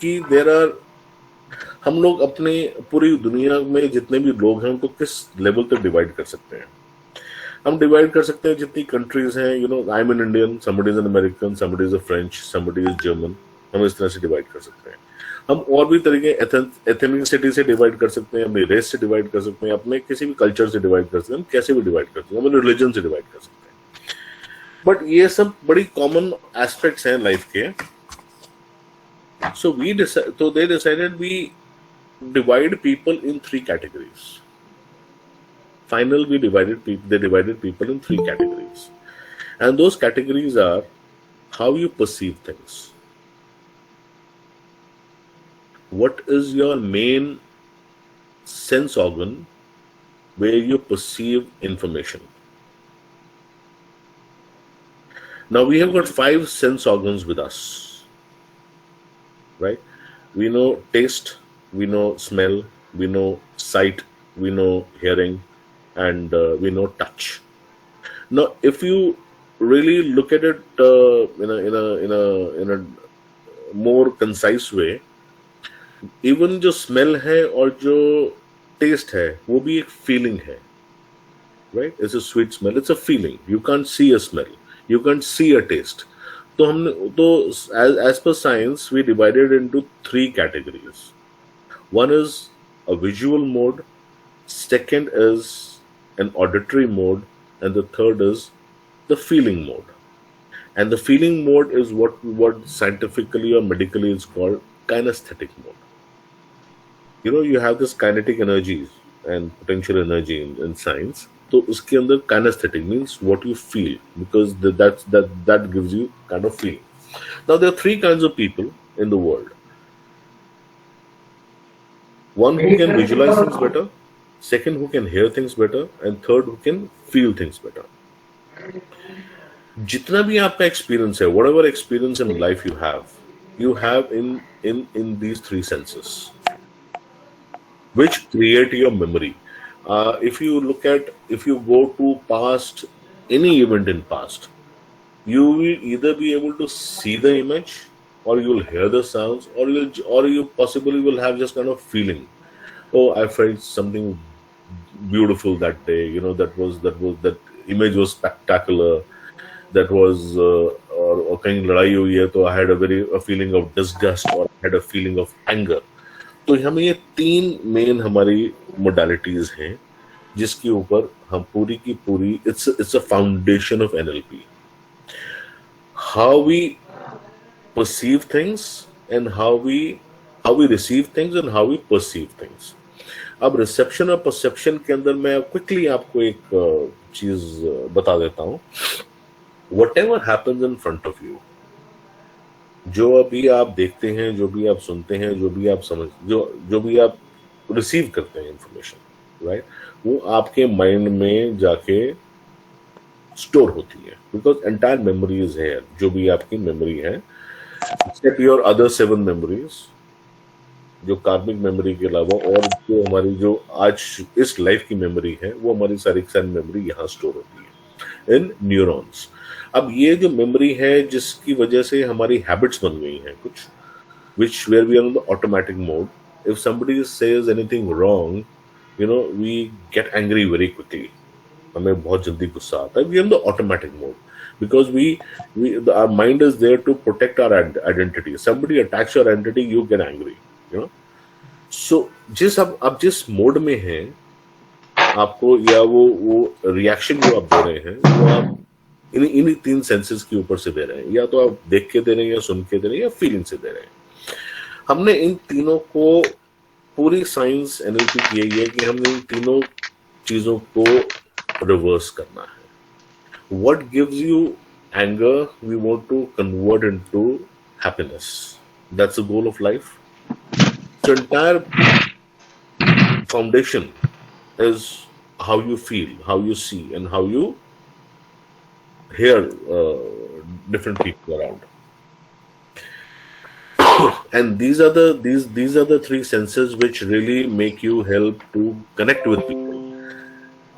कि हम लोग अपने पूरी दुनिया में जितने भी लोग हैं उनको किस लेवल तक डिवाइड कर सकते हैं। हम डिवाइड कर सकते हैं जितनी कंट्रीज हैं, you know, I am an Indian, somebody is an American, somebody is a French, somebody is German. हम इस तरह से डिवाइड कर सकते हैं। हम और भी तरीके एथेनिसिटी से डिवाइड कर सकते हैं, अपनी रेस से डिवाइड कर सकते हैं, अपने किसी भी कल्चर से डिवाइड कर सकते हैं, हम कैसे भी डिवाइड कर सकते हैं, हम रिलीजन से डिवाइड कर सकते हैं। बट ये सब बड़ी कॉमन एस्पेक्ट्स हैं लाइफ के। So they decided we divide people in 3 categories. Finally, they divided people in 3 categories. And those categories are how you perceive things. What is your main sense organ where you perceive information? Now we have got 5 sense organs with us, right? We know taste, we know smell, we know sight, we know hearing, and we know touch. Now, if you really look at it in a more concise way, even जो स्मेल है और जो टेस्ट है वो भी एक फीलिंग है, right? It's a sweet smell, it's a feeling. You can't see a smell, you can't see a taste. तो हमने तो as per science we divided into 3 categories. One is a visual mode, second is an auditory mode, and the third is the feeling mode. And the feeling mode is what scientifically or medically is called kinesthetic mode. You know, you have this kinetic energies and potential energy in science. So uske andar kinesthetic means what you feel, because that gives you kind of feeling. Now there are 3 kinds of people in the world. One who can visualize things better, second who can hear things better, and third who can feel things better. जितना भी आपका experience है, whatever experience in life you have in these 3 senses, which create your memory. If you go to past, any event in past, you will either be able to see the image, or you will hear the sounds, or you possibly will have just kind of feeling. Oh, I felt something beautiful that day. You know, that image was spectacular. That was, or कहीं लड़ाई हुई है तो I had a feeling of disgust, or I had a feeling of anger. तो हमें ये 3 मेन हमारी modalities हैं जिसके ऊपर हम पूरी की पूरी it's a foundation of NLP. How we perceive things, and how we receive things, and how we perceive things. अब रिसेप्शन और परसेप्शन के अंदर मैं क्विकली आपको एक चीज बता देता हूं. Whatever happens in front of you, जो अभी आप देखते हैं, जो भी आप सुनते हैं, जो भी आप जो भी आप रिसीव करते हैं इंफॉर्मेशन, राइट, वो आपके माइंड में जाके स्टोर होती है, because entire memory is here. जो भी आपकी मेमोरी है, एक्सेप्ट योर अदर 7 मेमोरीज, जो कार्मिक मेमोरी के अलावा, और जो हमारी जो आज इस लाइफ की मेमोरी है, वो हमारी सारी मेमोरी यहाँ स्टोर होती है इन न्यूरॉन्स. अब ये जो मेमोरी है, जिसकी वजह से हमारी हैबिट्स बन गई हैं कुछ, which where we are in the automatic mode. If somebody says anything wrong, you know, we get angry very quickly. हमें बहुत जल्दी गुस्सा आता है. We are in the automatic mode because our mind is there to protect our identity. Somebody attacks your identity, you get angry. You know, so आप जिस मोड में हैं, आपको या वो रिएक्शन जो आप दे रहे हैं, वो आप इन 3 सेंसेस के ऊपर से दे रहे हैं. या तो आप देख के दे रहे हैं, या सुन के दे रहे हैं, या फीलिंग से दे रहे हैं. हमने इन तीनों को, पूरी साइंस एनएलपी की यही है कि हमने इन तीनों चीजों को रिवर्स करना है. What gives you anger, we want to convert into happiness. That's the goal of life. So entire foundation is how you feel, how you see, and how you hear different people around. And these are the 3 senses which really make you help to connect with people.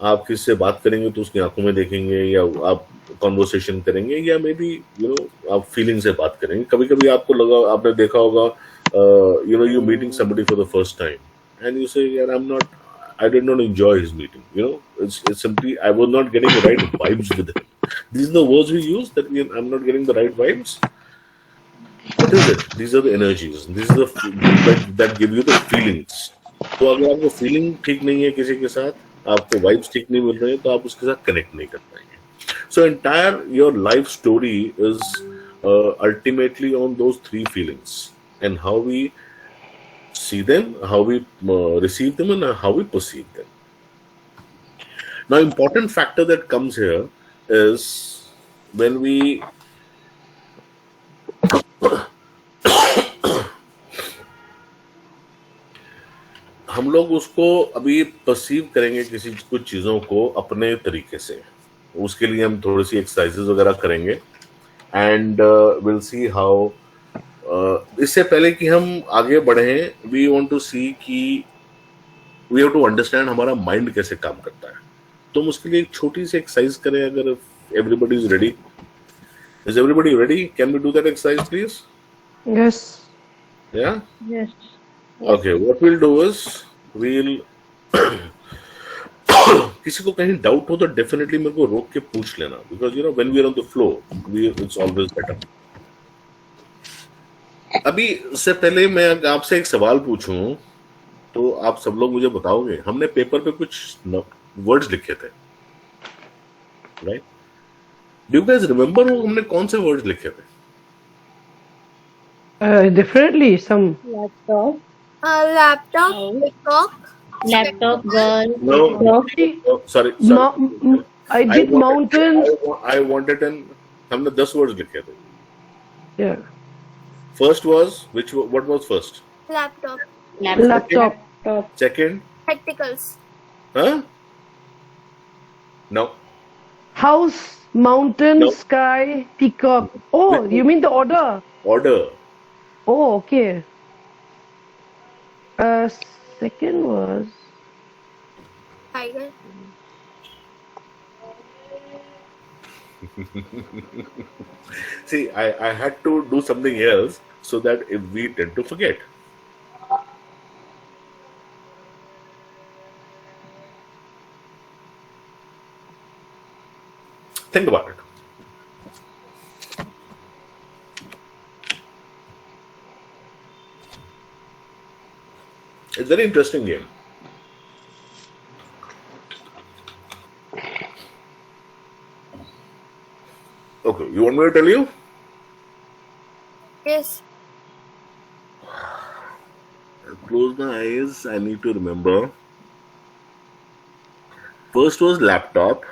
आप किससे बात करेंगे तो उसकी आंखों में देखेंगे, या आप कॉन्वर्सेशन करेंगे, या मे बी आप फीलिंग से बात करेंगे. कभी कभी आपको लगा, आपने देखा होगा, you're meeting somebody for the first time, and you say, "Yeah, I did not enjoy his meeting." It's simply I was not getting the right vibes with him. These are the words we use, that I'm not getting the right vibes. What is it? These are the energies. These are the that give you the feelings. तो अगर आपको फीलिंग ठीक नहीं है किसी के साथ, आपको वाइब्स ठीक नहीं मिल रहे हैं, तो आप उसके साथ कनेक्ट नहीं कर पाएंगे. So entire your life story is ultimately on those 3 feelings. And how we see them, how we receive them, and how we perceive them. Now, important factor that comes here is when we हम लोग उसको अभी परसीव करेंगे कुछ चीजों को अपने तरीके से. उसके लिए हम थोड़ी सी एक्सरसाइजेस वगैरह करेंगे, एंड विल सी हाउ. इससे पहले कि हम आगे बढ़े, वी वांट टू सी कि वी हैव टू अंडरस्टैंड हमारा माइंड कैसे काम करता है. तो हम उसके लिए एक छोटी सी एक्सरसाइज करें. अगर everybody is ready, is everybody ready? Can we do that exercise please? Yes. Yeah. Yes. Okay, what we'll do is we'll किसी को कहीं डाउट हो तो डेफिनेटली मेरे को रोक के पूछ लेना, because you know when we are on the flow we it's always better. अभी से पहले मैं आपसे एक सवाल पूछूं तो आप सब लोग मुझे बताओगे. हमने पेपर पे कुछ वर्ड्स लिखे थे, right? Do you guys remember वो हमने कौन से वर्ड्स लिखे थे? Definitely some. Laptop, Laptop, peacock, laptop girl, No, Lofty. sorry. I did mountains. I wanted an. हमने 10 वर्ड्स लिखे थे. Yeah. First was what was first? laptop, Laptop. Second? spectacles, Huh? No. House, mountain, No. sky, peacock. Oh, you mean the order? Order. Oh, okay. Second was tiger, See, I had to do something else so that if we tend to forget. Think about it. It's a very interesting game. Okay, you want me to tell you? yes, I'll close my eyes. I need to remember. First was laptop.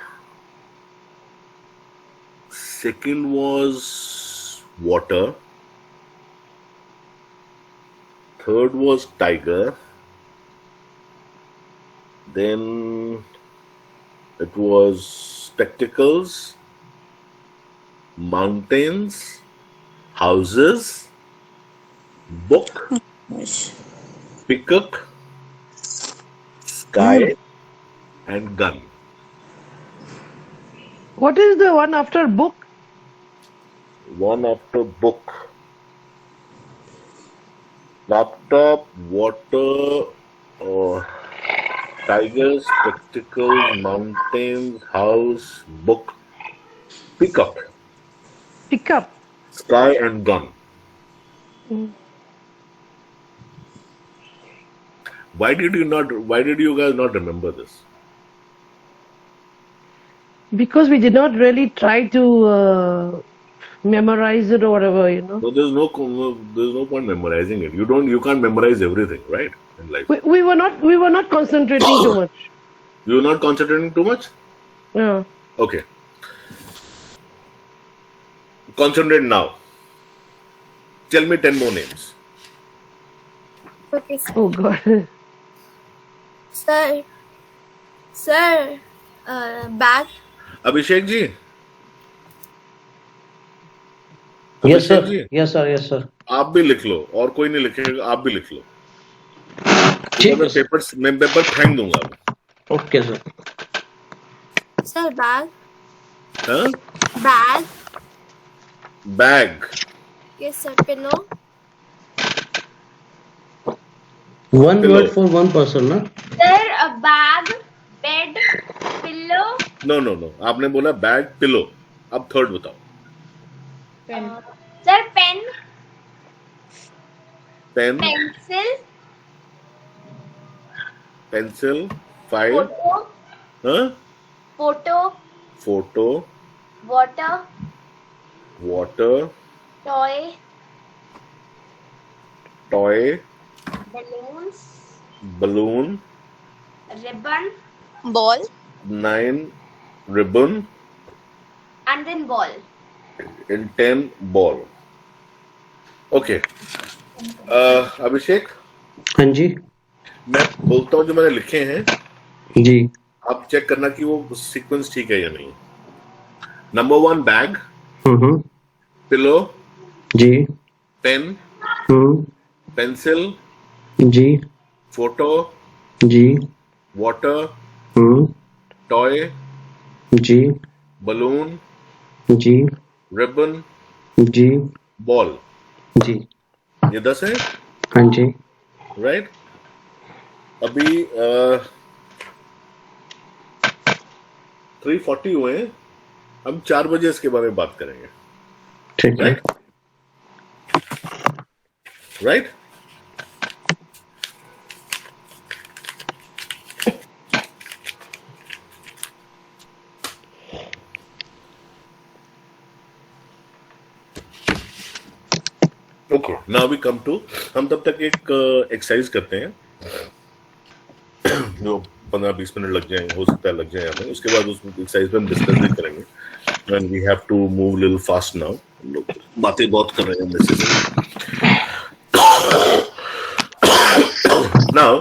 Second was water. Third was tiger. Then it was spectacles, mountains, houses, book, peacock, sky, and gun. what is the one after book? One after book. Laptop, water, tigers, spectacles, mountains, house, book, peacock, Pick up. sky, and gun. Mm. Why did you guys not remember this? Because we did not really try to memorize it or whatever, you know. So there's no point memorizing it. You can't memorize everything, right? In life. We were not concentrating too much. You're not concentrating too much? Yeah. Okay. Concentrate now. Tell me 10 more names. okay, sir. Oh God. Sir, bag, Abhishek ji. Yes Abhishek sir. Ji, Yes sir. Yes sir. आप भी लिख लो और कोई नहीं लिखेगा, आप भी लिख लो. ठीक है मैं पेपर फेंक दूंगा अब. Okay sir. sir, bag, हाँ? bag, Bag. yes sir, pillow, One Pillow. word for one person ना. sir, a bag, bed, pillow, No. आपने बोला बैग, पिलो. अब थर्ड बताओ. sir, pen, pen, pencil, file, हाँ? Photo, water, toy, balloon, ribbon, 9 ribbon, and then ball. and 10 ball. Okay. अभिषेक, हाँ जी. मैं बोलता हूँ जो मैंने लिखे हैं, जी. आप चेक करना कि वो सीक्वेंस ठीक है या नहीं. नंबर 1 बैग, पिलो, जी. पेन, पेंसिल, जी. फोटो, जी. वाटर, टॉय, जी. बलून, जी. रिबन, जी. बॉल. जी. ये 10 है. हाँ जी. राइट? अभी 3:40 हुए हैं, हम 4 बजे इसके बारे में बात करेंगे। ठीक है। Right? Okay, now we come to, हम तब तक एक एक्सरसाइज करते हैं जो 15-20 मिनट लग जाए, हो सकता है लग जाए हमें। उसके बाद उस एक्सरसाइज पे हम डिस्कस भी करेंगे। And we have to move little fast now. हम लोग बातें बहुत कर रहे हैं necessary. Now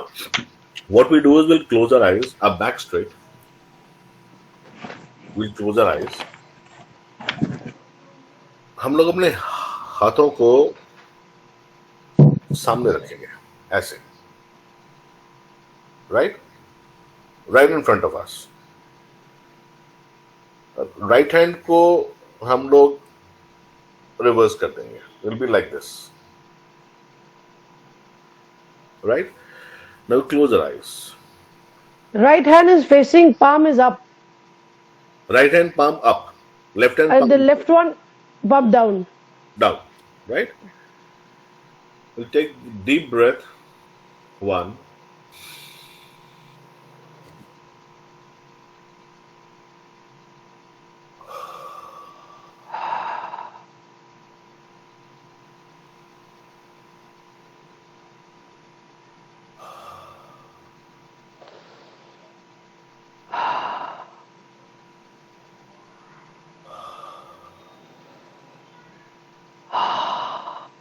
what we do is will close our eyes, our back straight, will close our eyes. हम लोग अपने हाथों को सामने रखेंगे ऐसे, right in front of us. Right hand को हम लोग रिवर्स कर देंगे, will be like this, right? Now close your eyes. Right hand is facing, palm is up, Right hand palm up, left hand and palm the left one bump down. down, right? We'll take deep breath. 1,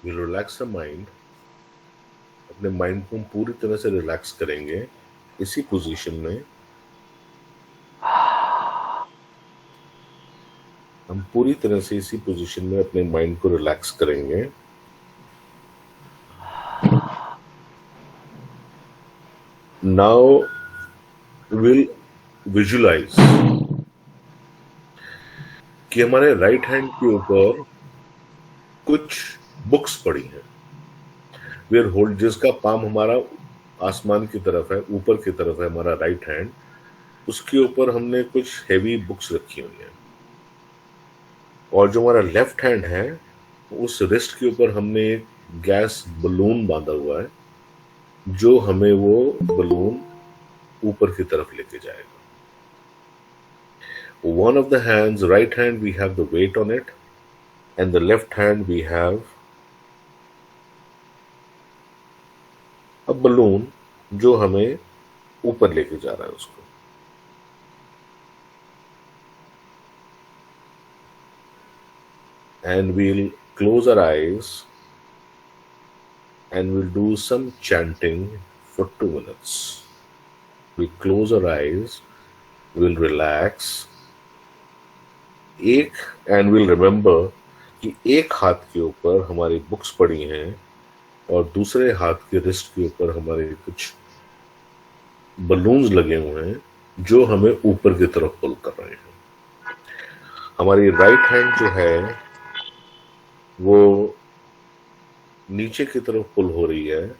we'll relax the mind. अपने माइंड को हम पूरी तरह से रिलैक्स करेंगे इसी पोजीशन में। हम पूरी तरह से इसी पोजीशन में अपने माइंड को रिलैक्स करेंगे। नाउ विल विजुअलाइज कि हमारे राइट हैंड के ऊपर कुछ बुक्स पड़ी हैं। वी आर होल्ड, जिसका पाम हमारा आसमान की तरफ है, ऊपर की तरफ है हमारा राइट हैंड, उसके ऊपर हमने कुछ हेवी बुक्स रखी हुई हैं। और जो हमारा लेफ्ट हैंड है, उस रिस्ट के ऊपर हमने एक गैस बलून बांधा हुआ है, जो हमें वो बलून ऊपर की तरफ लेके जाएगा। One of the hands, right hand, we have the weight on it, and the left hand we have a balloon जो हमें ऊपर लेके जा रहा है उसको। And we'll close our eyes and we'll do some chanting for 2 minutes. We close our eyes, we'll relax, and we'll remember कि एक हाथ के ऊपर हमारी बुक्स पड़ी हैं और दूसरे हाथ के रिस्ट के ऊपर हमारे कुछ बलून्स लगे हुए हैं जो हमें ऊपर की तरफ पुल कर रहे हैं। हमारी राइट हैंड जो है वो नीचे की तरफ पुल हो रही है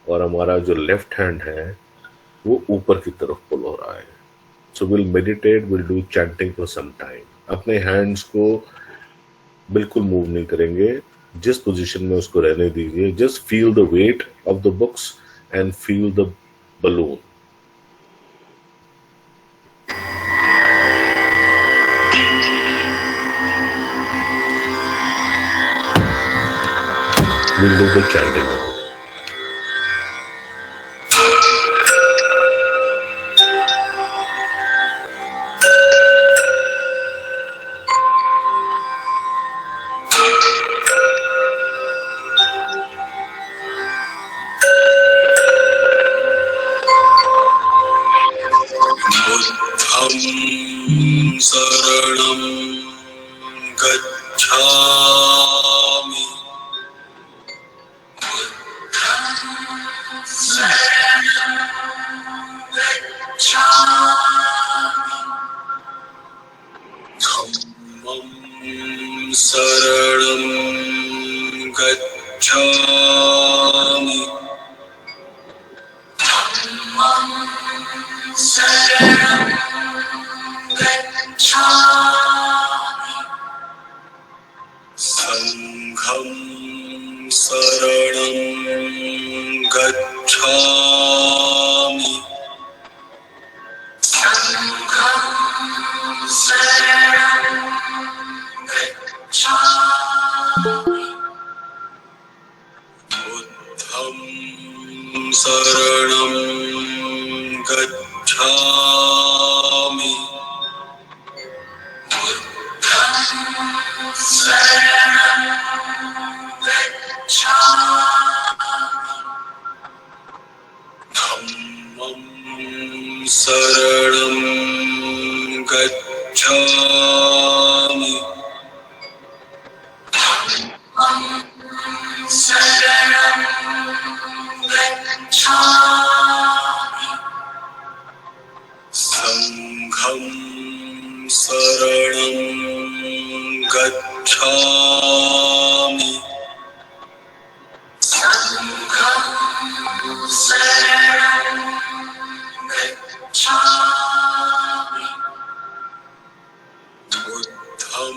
और हमारा जो लेफ्ट हैंड है वो ऊपर की तरफ पुल हो रहा है। So will meditate, will do chanting for some time. अपने हैंड्स को बिल्कुल मूव नहीं करेंगे, जिस पोजीशन में उसको रहने दीजिए। Just feel the weight of the books and feel the balloon. We'll do the chanting now. शरणं गच्छामि धम्मं शरणं गच्छामि शरणं गच्छामि संघं शरणं गच्छामि संघं शरणं गच्छामि बुद्धं शरणं गच्छामि बुद्धं शरणं गच्छामि धम्मं शरणं गच्छामि धम्मं शरणं गच्छामि संघं शरणं गच्छामि संघं शरणं गच्छामि बुद्धं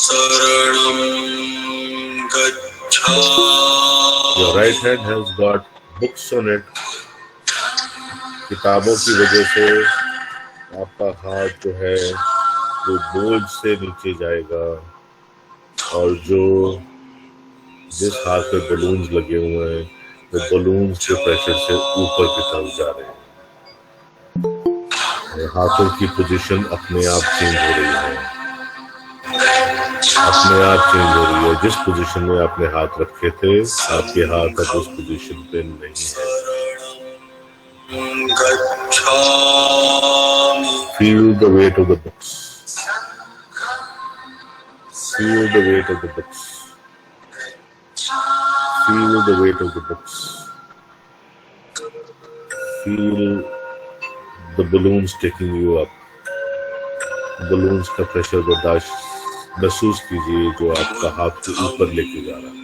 शरणं गच्छामि। Your right hand has got books on it. किताबों की वजह से आपका हाथ जो है वो बोझ से नीचे जाएगा और जो जिस हाथ पे बलून्स लगे हुए हैं वो बलून्स के प्रेशर से ऊपर की तरफ जा रहे हैं। और हाथों की पोजीशन अपने आप चेंज हो रही है, अपने आप चेंज हो रही है। जिस पोजीशन में आपने हाथ रखे थे आपके हाथ अब उस पोजीशन पे नहीं है। Feel the weight of the books. Feel the weight of the books. Feel the weight of the books. Feel the balloons taking you up. Balloons का प्रेशर बर्दाश्त महसूस कीजिए जो आपका हाथ के ऊपर लेके जा रहा है।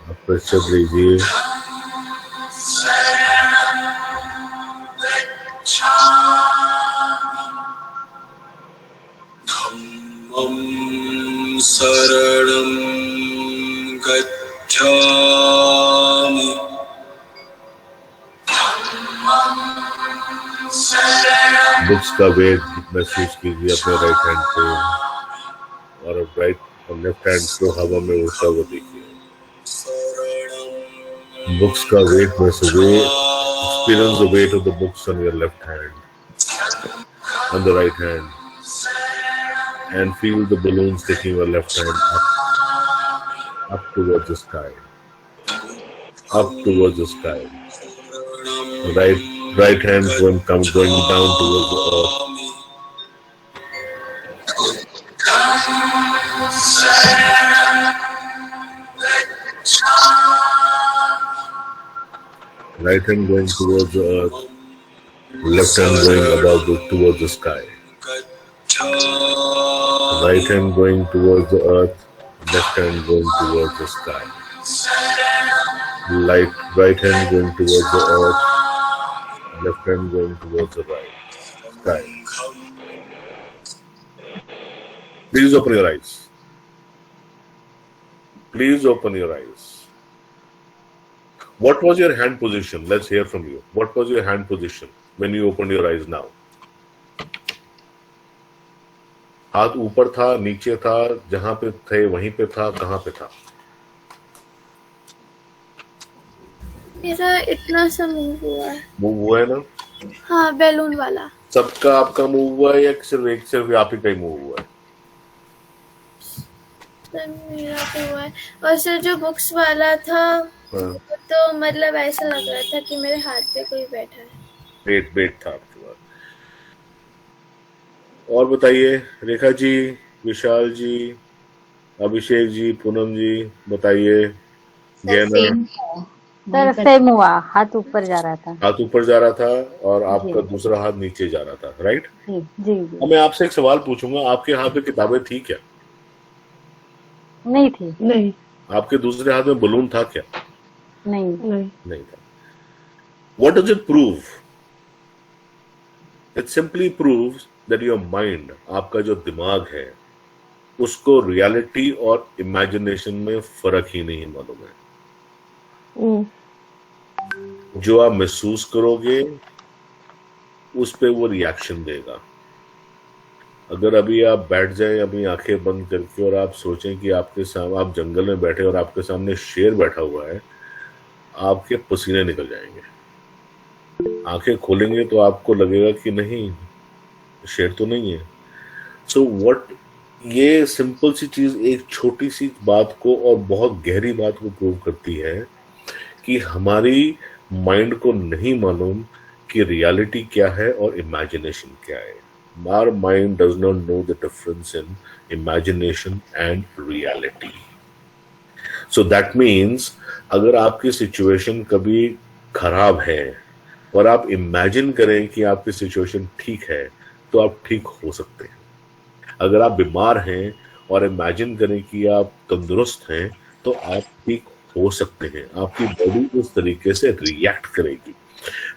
आप प्रेशर लीजिए। शरणं गच्छामि बुक्स का वेट महसूस कीजिए अपने राइट हैंड पे और राइट और लेफ्ट हैंड को हवा में उड़ता हुआ देखिए। Books का weight महसूस experience the weight of the books on your left hand, on the right hand, and feel the balloons taking your left hand up towards the sky, up towards the sky. Right hand going down towards the earth. Right hand going towards the earth, left hand going towards the sky. Right hand going towards the earth, left hand going towards the sky. Right hand going towards the earth, left hand going towards the sky. Please open your eyes. Please open your eyes. What was your hand position? Let's hear from you. What was your hand position when you opened your eyes now? हाथ ऊपर था, नीचे था, जहां पे थे वहीं पे था, कहां पे था? मेरा इतना सा मूव हुआ है। मूव हुआ है ना? हाँ, बैलून वाला। सबका आपका मूव हुआ है या सिर्फ आप ही का ही मूव हुआ है? मेरा तो हुआ है। और सर जो बुक्स वाला था तो मतलब ऐसा लग रहा था कि मेरे हाथ पे कोई बैठा है। वेट था आपके पास। और बताइए रेखा जी, विशाल जी, अभिषेक जी, पूनम जी, बताइए। सर सेम हुआ, हाथ ऊपर जा रहा था। हाथ ऊपर जा रहा था और आपका दूसरा हाथ नीचे जा रहा था, राइट? जी। अब मैं आपसे एक सवाल पूछूंगा, आपके हाथ में किताबें थी क्या? नहीं थी। नहीं आपके दूसरे हाथ में बलून था क्या? नहीं। नहीं था। What does it prove? It simply proves that your mind, आपका जो दिमाग है, उसको रियलिटी और इमेजिनेशन में फर्क ही नहीं मालूम है। जो आप महसूस करोगे उस पे वो रिएक्शन देगा। अगर अभी आप बैठ जाएं अपनी आंखें बंद करके और आप सोचें कि आपके सामने आप जंगल में बैठे और आपके सामने शेर बैठा हुआ है, आपके पसीने निकल जाएंगे। आंखें खोलेंगे तो आपको लगेगा कि नहीं, शेर तो नहीं है। सो ये सिंपल सी चीज एक छोटी सी बात को और बहुत गहरी बात को प्रूव करती है कि हमारी माइंड को नहीं मालूम कि रियलिटी क्या है और इमेजिनेशन क्या है। Our mind does not know the difference in imagination and reality. So that means अगर आपकी सिचुएशन कभी खराब है और आप इमेजिन करें कि आपकी सिचुएशन ठीक है तो आप ठीक हो सकते हैं। अगर आप बीमार हैं और इमेजिन करें कि आप तंदुरुस्त हैं तो आप ठीक हो सकते हैं। आपकी बॉडी उस तरीके से रिएक्ट करेगी।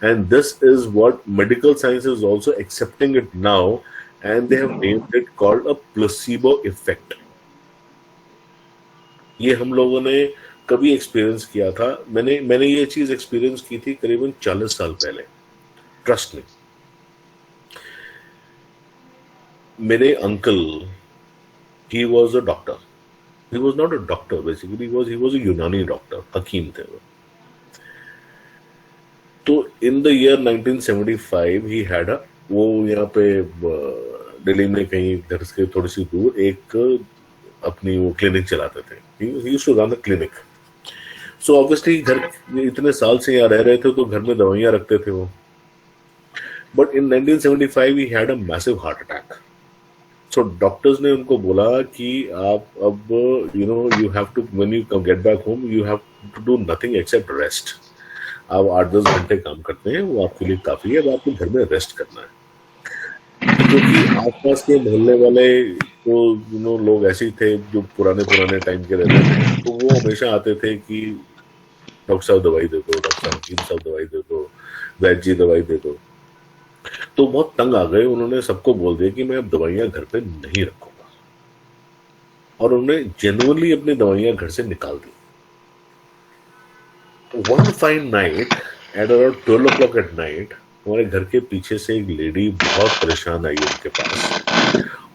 And this is what medical science is also accepting it now, and they have named it called a placebo effect. ये हम लोगों ने कभी एक्सपीरियंस किया था। मैंने ये चीज एक्सपीरियंस की थी करीबन 40 साल पहले। ट्रस्ट मी, मेरे uncle, he was a doctor. He was not a doctor basically. He was a यूनानी डॉक्टर, हकीम थे वो। तो in the year 1975 he had वो यहाँ पे दिल्ली में कहीं घर से थोड़ी सी दूर एक अपनी वो क्लिनिक चलाते थे। He used to run a clinic. So obviously घर इतने साल से यहाँ रह रहे थे तो घर में दवाइयाँ रखते थे वो। But in 1975 he had a massive heart attack. So doctors ने उनको बोला कि आप अब you have to when you get back home you have to do nothing except rest. आप 8-10 घंटे काम करते हैं, वो आपके लिए काफी है। अब आपको घर में रेस्ट करना है। क्योंकि आसपास के मोहल्ले वाले तो लोग ऐसे ही थे जो पुराने टाइम के रहते थे, तो वो हमेशा आते थे कि डॉक्टर साहब दवाई दे दो, डॉक्टर साहब हकीम साहब दवाई दे दो, वैद्य जी दवाई दे दो। तो बहुत तंग आ गए। उन्होंने सबको बोल दिया कि मैं अब दवाइयां घर पे नहीं रखूंगा, और उन्होंने जेन्युइनली अपनी दवाइयां घर से निकाल दी। One fine night at around 12 o'clock at night, हमारे घर के पीछे से एक लेडी बहुत परेशान आई उनके पास,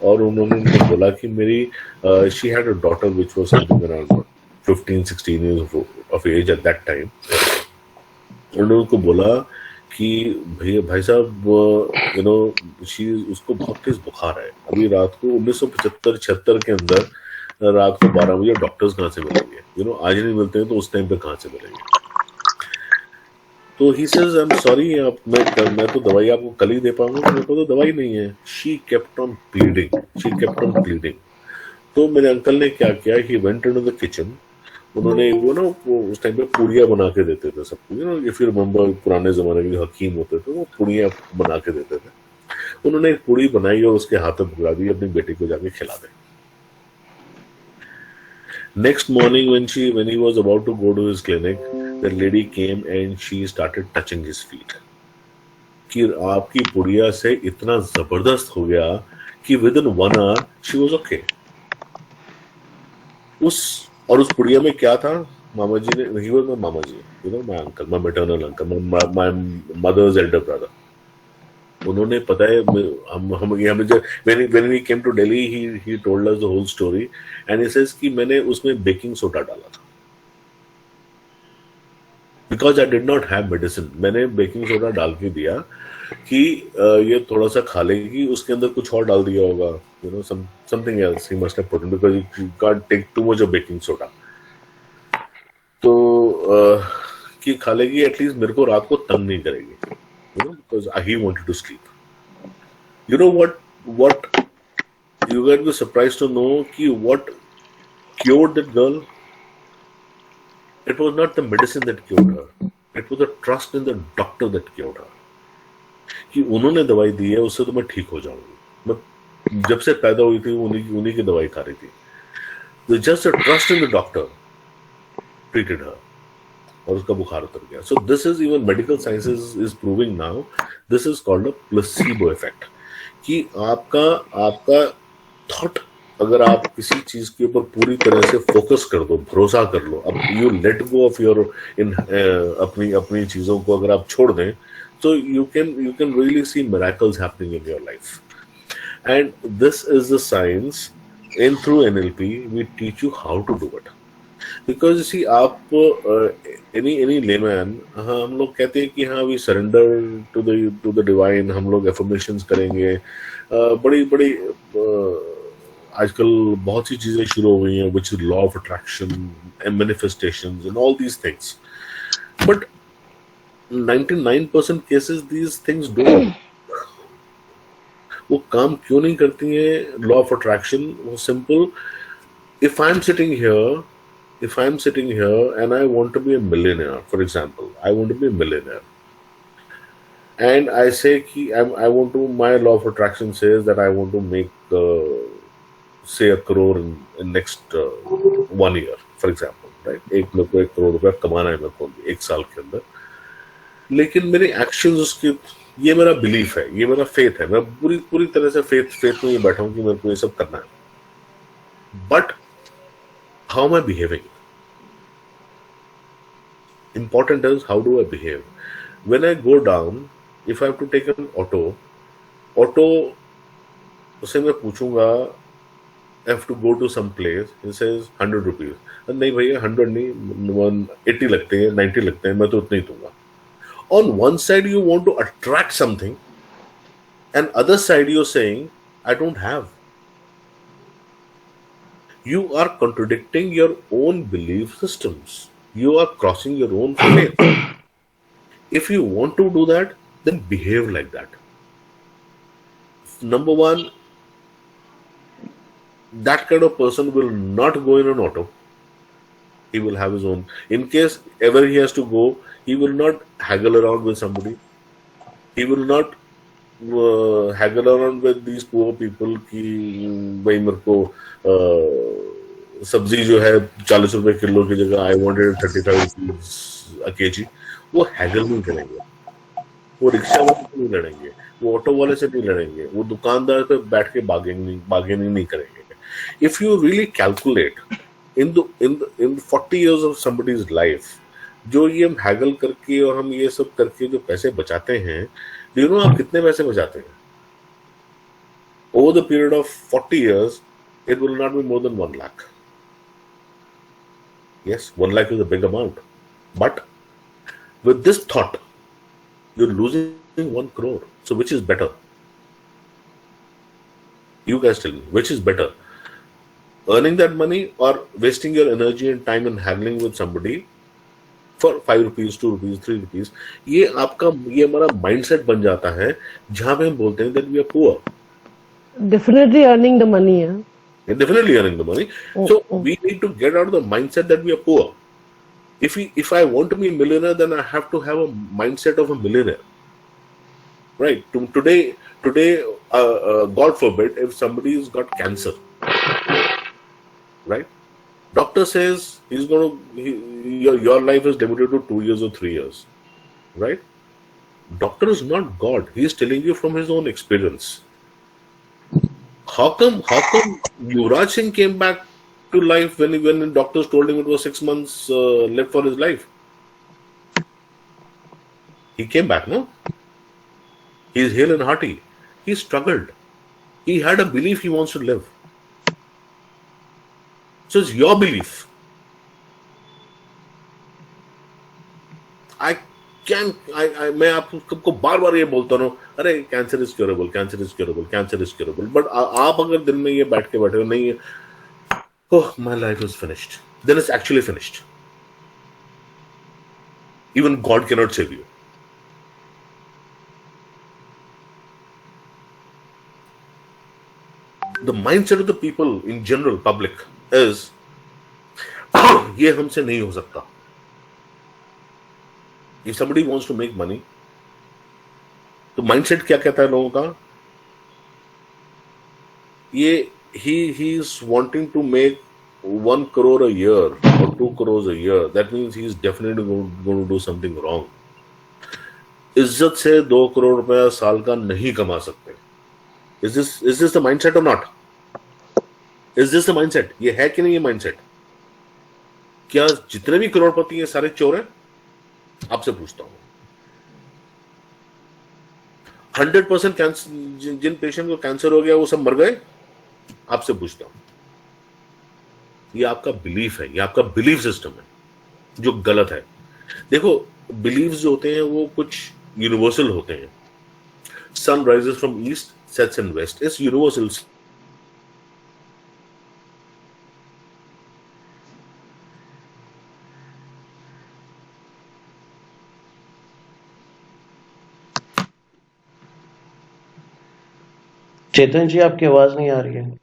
और उन्होंने उनको बोला कि मेरी she had a daughter which was something around 15-16 years of age at that time। उन्होंने उनको बोला कि भाई साहब उसको बहुत तेज बुखार है। अभी रात को 1975-76 के अंदर रात को 12 बजे डॉक्टर्स कहाँ से मिलेंगे? आज नहीं मिलते हैं तो उस टाइम पे कहाँ से मिलेंगे? तो he says I am sorry, मैं तो दवाई आपको कल ही दे पाऊंगा, मेरे को तो दवाई नहीं है। She kept on pleading. तो मेरे अंकल ने क्या किया, he went into the kitchen. उन्होंने वो उस टाइम पे पूड़ियाँ बना के देते थे सबको। इफ यू रिमेम्बर, पुराने जमाने के जो हकीम होते थे वो पूड़ियाँ बना के देते थे। उन्होंने एक पूड़ी बनाई और उसके हाथ में पकड़ा दी, अपनी बेटी को जाके खिला दे। Next morning when he was about to go to his clinic, the lady came and she started touching his feet. कि आपकी पुड़िया से इतना जबरदस्त हो गया कि within 1 hour she was okay. उस पुड़िया में क्या था? मामा जी ने, he was my mama ji, my uncle, my maternal uncle, my mother's elder brother. उन्होंने पता है हम यहाँ पे when we came to Delhi, he told us the whole story and he says कि मैंने उसमें बेकिंग सोडा डाला था because I did not have medicine। मैंने बेकिंग सोडा डाल के दिया कि ये थोड़ा सा खा लेगी, उसके अंदर कुछ और डाल दिया होगा, something else he must have put in because you can't take too much of baking soda। तो कि खा लेगी, एटलीस्ट मेरे को रात को तंग नहीं करेगी, because he wanted to sleep। You know what you get be surprised to know कि what cured that girl? It was not the medicine that cured her, it was the trust in the doctor that cured her। कि उन्होंने दवाई दी है, उससे तो मैं ठीक हो जाऊंगी। मैं जब से पैदा हुई थी उन्हीं की दवाई खा रही थी। with just a trust in the doctor, treated her. और उसका बुखार उतर गया. So this is even medical sciences is proving now. This is called a placebo effect. कि आपका thought, अगर आप किसी चीज के ऊपर पूरी तरह से फोकस कर दो, भरोसा कर लो, अब you let go of your अपनी चीजों को अगर आप छोड़ दें, so you can really see miracles happening in your life. And this is the science, and through NLP we teach you how to do it. Because you see, आप any layman, हम लोग कहते हैं कि हाँ we surrender to the divine, हम लोग affirmations करेंगे, बड़ी आजकल बहुत सी चीजें शुरू हो गई हैं, which is law of attraction and manifestations and all these things. But 99% cases these things don't. वो काम क्यों नहीं करती हैं? Law of attraction, वो simple. If I'm sitting here and I want to be a millionaire, for example, I want to be a millionaire, and I say कि I want to, my law of attraction says that I want to make say 1 crore in next 1 year, for example, right? मेरे को 1 crore रुपया कमाना है मेरे को 1 साल के अंदर. लेकिन मेरे एक्शंस उसके, ये मेरा बिलीफ है, ये मेरा फेथ है, मैं पूरी तरह से फेथ में ये बैठा हूँ कि मेरे को ये सब करना है. But how am I behaving? Important is how do I behave. When I go down, if I have to take an auto से मैं पूछूंगा, I have to go to some place, he says 100 rupees. नहीं भैया 100 नहीं, 180 लगते हैं, 90 लगते हैं, मैं तो उतना ही दूंगा. On one side you want to attract something, and other side you're saying I don't have. You are contradicting your own belief systems. You are crossing your own faith. If you want to do that, then behave like that. Number one, that kind of person will not go in an auto. He will have his own. In case ever he has to go, he will not haggle around with somebody. He will not haggle around with these poor people कि भाई मेरे को सब्जी जो है 40 रुपए किलो की जगह I wanted 35 rupees a kg. वो हैगल नहीं करेंगे, वो रिक्शा वाले से नहीं लड़ेंगे, वो ऑटो वाले से नहीं लड़ेंगे, वो दुकानदार पे बैठ के बार्गेनिंग नहीं करेंगे. If you really calculate in the 40 years of somebody's life, जो ये हम हैगल करके और हम ये सब करके जो पैसे बचाते हैं, do you know आप कितने पैसे बचाते हैं? Over the period of 40 years, it will not be more than 1 lakh. Yes, 1 lakh is a big amount. But with this thought, you're losing 1 crore. So which is better? You guys tell me, which is better? Earning that money or wasting your energy and time in haggling with somebody for 5 rupees, 2 rupees, 3 rupees? ये हमारा mindset बन जाता है जहाँ पे हम बोलते हैं that we are poor. Definitely earning the money, yeah. Definitely earning the money. So we need to get out of the mindset that we are poor. If I want to be a millionaire, then I have to have a mindset of a millionaire. Right? Today, God forbid, if somebody's got cancer, right? Doctor says your life is limited to 2 years or 3 years, right? Doctor is not God. He is telling you from his own experience. How come Yuvraj Singh came back to life when the doctors told him it was 6 months left for his life? He came back, no? He is hale and hearty. He struggled. He had a belief he wants to live. So it's your belief. मैं आपको बार-बार ये बोलता हूँ, अरे cancer is curable, cancer is curable, cancer is curable. But आप अगर दिन में ये बैठे हो नहीं, oh, my life is finished, then it's actually finished. Even God cannot save you. The mindset of the people in general, public, is ये हमसे नहीं हो सकता. If somebody wants to make money, तो mindset क्या कहता है लोगों का? ये he is wanting to make 1 crore a year or 2 crores a year, that means he's definitely going to do something wrong. इज्जत से 2 करोड़ रुपया साल का नहीं कमा सकते. Is this the mindset or not? Is this the mindset? ये है कि नहीं ये mindset? क्या जितने भी करोड़पति हैं सारे चोर हैं? आपसे पूछता हूँ. 100% कैंसर, जिन पेशेंट को कैंसर हो गया वो सब मर गए? आपसे पूछता हूँ. ये आपका बिलीफ है, ये आपका बिलीफ सिस्टम है जो गलत है. देखो, बिलीव्स जो होते हैं वो कुछ यूनिवर्सल होते हैं. Sun rises from east, sets in west. It's universal. Chetan ji, आपकी आवाज नहीं आ रही है.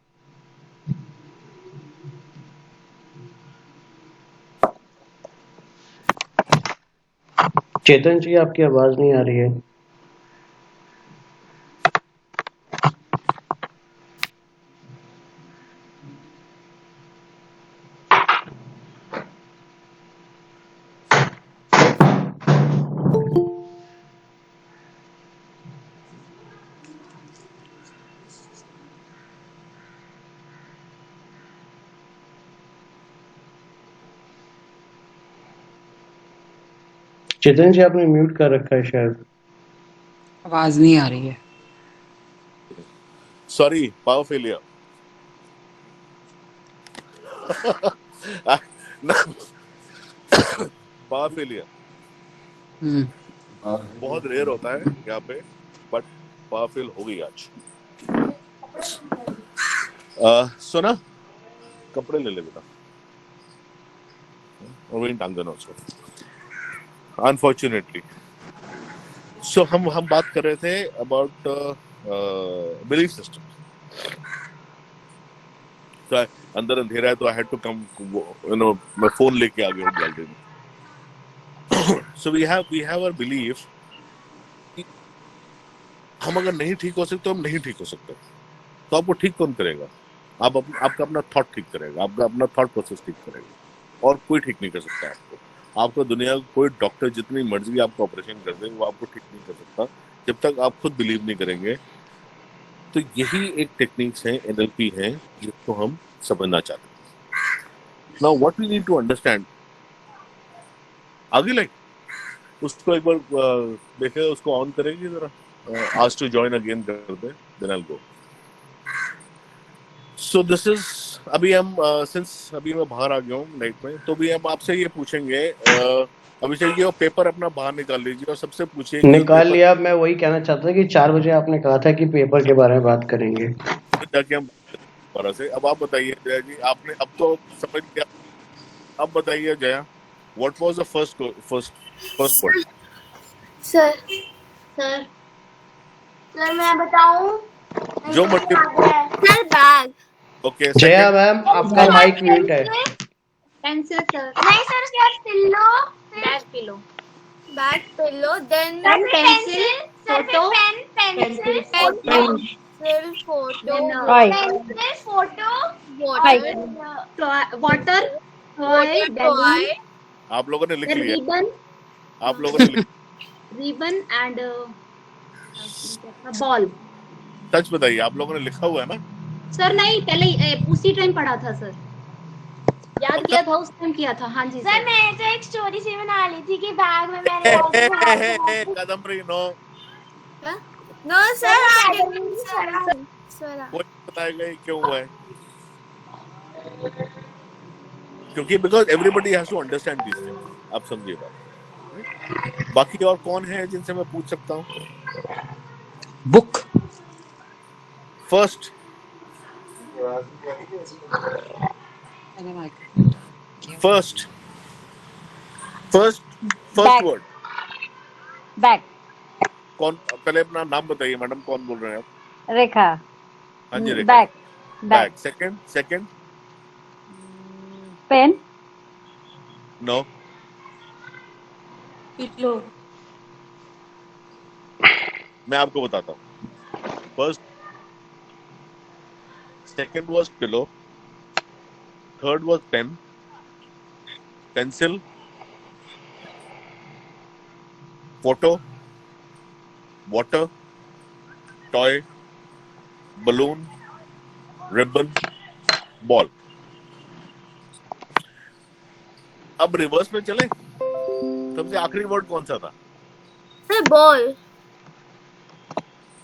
चेतन जी, आपकी आवाज नहीं आ रही है. चेतन जी, आपने म्यूट कर रखा है शायद. आवाज नहीं आ रही है. Sorry, power failure. Power failure बहुत रेयर होता है यहाँ पे, बट पावर फेल हो गई आज. सोना, कपड़े ले ले बेटा, और वही टांग देना उसको. अनफॉर्चुनेटली. सो हम बात कर रहे थे अबाउट बिलीफ सिस्टम. तो अंदर अंधेरा है तो आई हैड टू कम, मैं फोन लेके आ गया गैलरी में. So we have our belief. हम अगर नहीं ठीक हो सकते, हम नहीं ठीक हो सकते, तो आपको ठीक कौन करेगा? आपका अपना थॉट ठीक करेगा, आपका अपना थॉट प्रोसेस ठीक करेगा, और कोई ठीक नहीं कर सकता आपको. आपको दुनिया का कोई डॉक्टर जितनी मर्जी आपको ऑपरेशन कर दे, वो आपको ठीक नहीं कर सकता जब तक आप खुद बिलीव नहीं करेंगे. तो यही एक टेक्निक्स है, एनएलपी है, जिसको हम समझना चाहते हैं. Now what we need to understand. आगे लाइक उसको एक बार देखे, उसको ऑन करेंगे जरा. आज टू जॉइन अगेन कर दे, then I will go. So this is, अभी हम सिंस अभी मैं बाहर आ गया हूँ नाइट में, तो भी हम आपसे ये पूछेंगे. अभिषेक जी, पेपर अपना बाहर निकाल लीजिए और सबसे पूछिए. निकाल लिया. मैं वही कहना चाहता था कि 4 बजे आपने कहा था कि पेपर के बारे में बात करेंगे, जाके हम दोबारा से. अब आप बताइए जया जी, आपने अब तो समझ लिया. अब बताइए Jaya, what was the first word? Sir मैं बताऊं? जो मर्जी. Sir bag. Okay Jaya ma'am, आपका माइक म्यूट है. Pencil sir. नहीं सर, क्या pillow? Bag pillow. Bag pillow, then pencil, photo, pencil, photo, water, toy. आप लोगों ने लिख लिया. रिबन. आप लोगों ने रिबन एंड बॉल. सच बताइए, आप लोगों ने लिखा हुआ है ना? सर नहीं, पहले उसी टाइम पढ़ा था सर, याद किया था, उस टाइम किया था. हाँ जी सर. मैंने तो एक स्टोरी सी बना ली थी कि बैग में मैंने कदमरी. नो सर, कोई बताएगा ये क्यों हुआ है? क्योंकि because everybody has to understand this things. आप समझिए बात. बाकी और कौन है जिनसे मैं पूछ सकता हूँ? बुक. First word. बैग. कौन? पहले अपना नाम बताइए मैडम, कौन बोल रहे हैं आप? रेखा. हाँ जी, Rekha. Bag. Second pen. No. Pillow. मैं आपको बताता हूँ. First, second was pillow, third was pen, pencil, photo, water, toy, balloon, ribbon, ball. अब रिवर्स में चलें, सबसे आखिरी वर्ड कौन सा था? Sir, ball.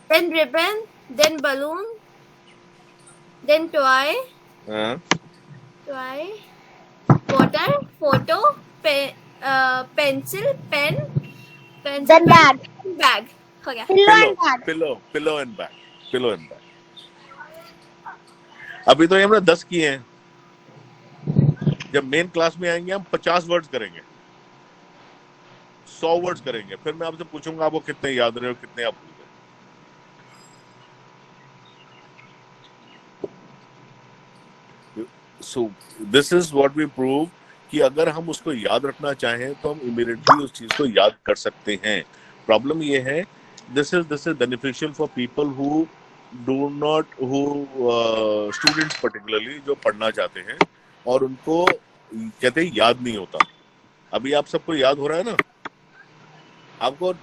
Then ribbon. Then balloon. Then toy. Toy. Water. Photo. Pencil. Pen. Pencil. Then bag. Bag. हो गया. Pillow and bag. अभी तो ये हमने 10 किए हैं. जब मेन क्लास में आएंगे हम 50 वर्ड्स करेंगे, 100 वर्ड्स करेंगे, फिर मैं आपसे पूछूंगा आपको कितने याद रहे और कितने आप भूल गए. So this is what we prove कि अगर हम उसको याद रखना चाहें तो हम इमीडिएटली उस चीज को याद कर सकते हैं. प्रॉब्लम ये है, this is beneficial for people who do not, students particularly जो पढ़ना चाहते हैं और उनको कहते हैं याद नहीं होता. अभी आप सबको याद हो रहा है ना, आपको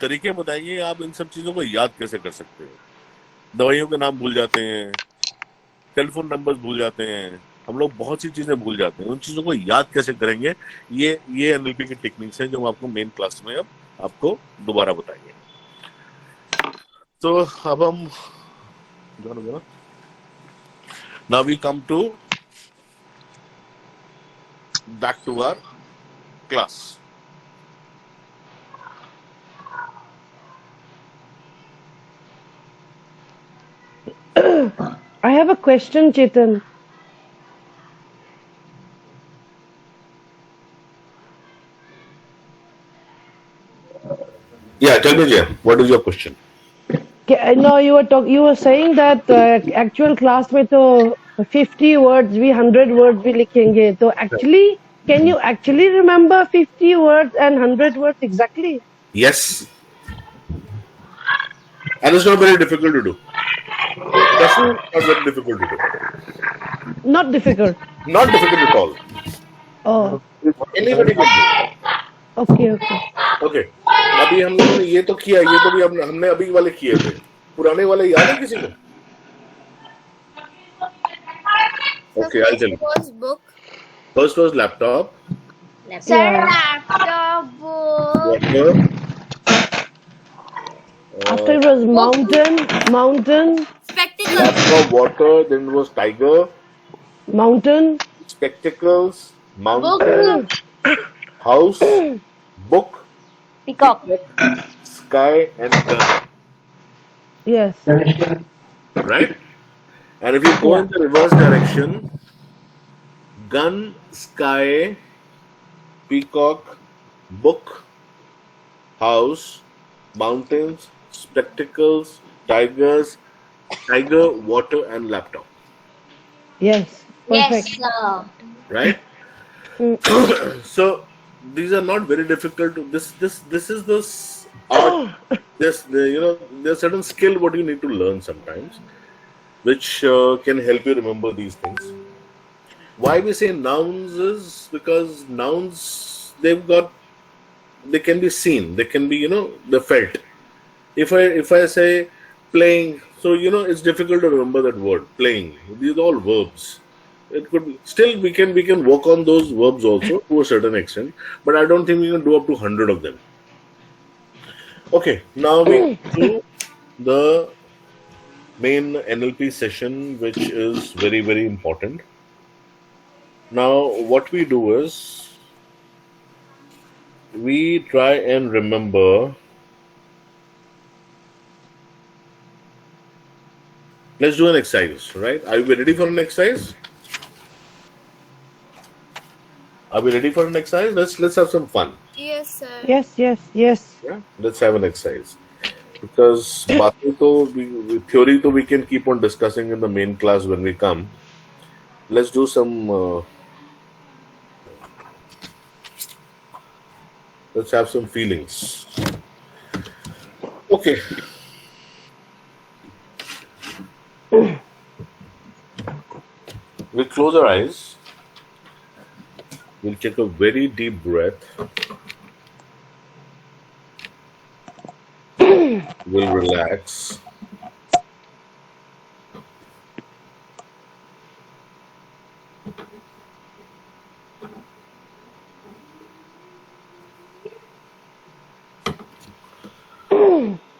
तरीके बताइए आप इन सब चीजों को याद कैसे कर सकते हैं. दवाइयों के नाम भूल जाते हैं, टेलीफोन नंबर्स भूल जाते हैं, हम लोग बहुत सी चीजें भूल जाते हैं. उन चीजों को याद कैसे करेंगे, ये एनएलपी की टेक्निक्स हैं जो हम आपको मेन क्लास में अब आपको दोबारा बताएंगे. तो अब हम now we come to back to our class. I have a question, Chetan. Yeah, tell me, Jay, what is your question? No, you were saying that actual class में तो 50 words भी 100 words भी लिखेंगे. तो actually, can you actually remember 50 words and 100 words exactly? Yes. And it's not very difficult to do. That's not very difficult to do. Not difficult. Not difficult at all. Oh. Anybody can do. Okay. Okay. अभी हम लोगों ने ये तो किया, ये तो भी हमने अभी वाले किए थे. पुराने वाले याद है किसी को? Okay, I'll tell you. First was laptop. Laptop, book. Water. After it was mountain. Spectacles. Laptop, water. Then it was tiger. Mountain. Spectacles. Mountain. House. Book. Peacock. Sky and gun. Yes. Right? And if you go in the reverse direction, gun, sky, peacock, book, house, mountains, spectacles, tiger, water, and laptop. Yes. Perfect. Yes, sir. Right? So these are not very difficult to this is this art. There's certain skill what you need to learn sometimes, which can help you remember these things. Why we say nouns is because nouns they can be seen, they can be they're felt. If I say playing, so it's difficult to remember that word playing. These are all verbs. It could be, still we can work on those verbs also to a certain extent, but I don't think we can do up to 100 of them. Okay, now we do the main NLP session, which is very, very important. Now, what we do is we try and remember. Let's do an exercise, right? Are you ready for an exercise? Are we ready for an exercise? Let's have some fun. Yes, sir. Yes. Yeah, let's have an exercise. Because theory we can keep on discussing in the main class when we come. Let's do some. Let's have some feelings. Okay. We close our eyes. We'll take a very deep breath. We'll relax.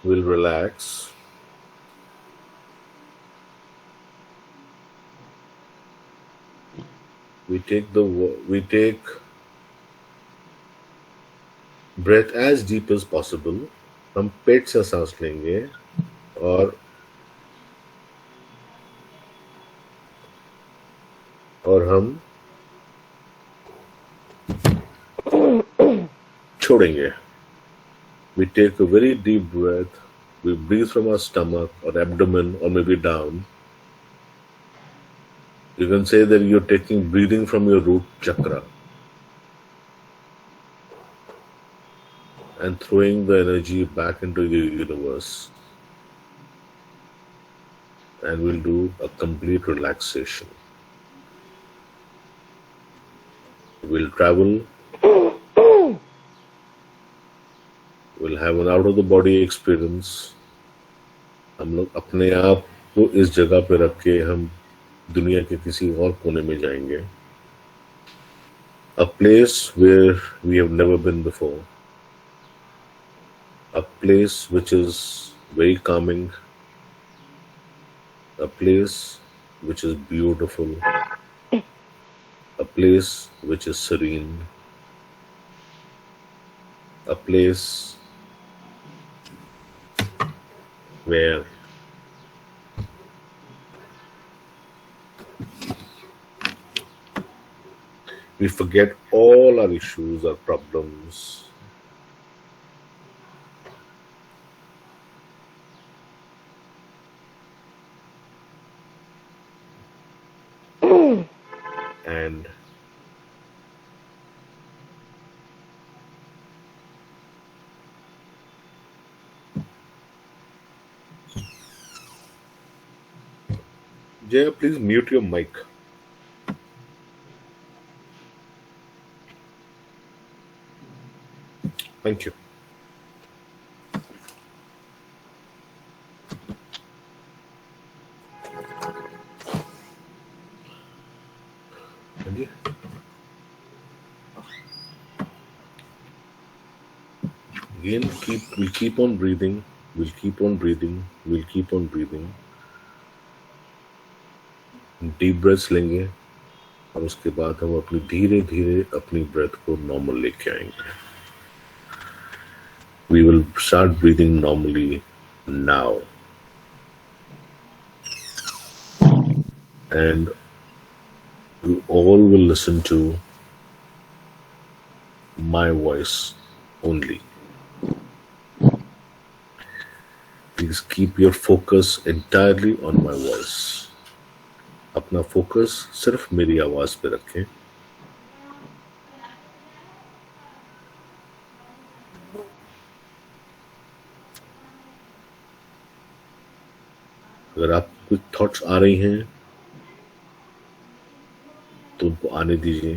We'll relax. We take breath as deep as possible. हम पेट से सांस लेंगे और हम छोड़ेंगे. We take a very deep breath. We breathe from our stomach or abdomen or maybe down. You can say that you're taking breathing from your root chakra and throwing the energy back into the universe. And we'll do a complete relaxation. We'll travel. We'll have an out of the body experience. हम लोग अपने आप को इस जगह पे रख के हम दुनिया के किसी और कोने में जाएंगे. A place where we have never been before. A place which is very calming. A place which is beautiful. A place which is serene. A place where we forget all our issues, our problems. And Jaya, please mute your mic. Thank you. Andy? Again, we'll keep on breathing. We'll keep on breathing. We'll keep on breathing. Deep breaths लेंगे और उसके बाद हम अपनी धीरे धीरे अपनी ब्रेथ को नॉर्मल लेके आएंगे. We will start breathing normally now. And you all will listen to my voice only. Please keep your focus entirely on my voice. अपना फोकस सिर्फ मेरी आवाज पे रखें. अगर आपको कुछ थॉट्स आ रही हैं तो उनको आने दीजिए,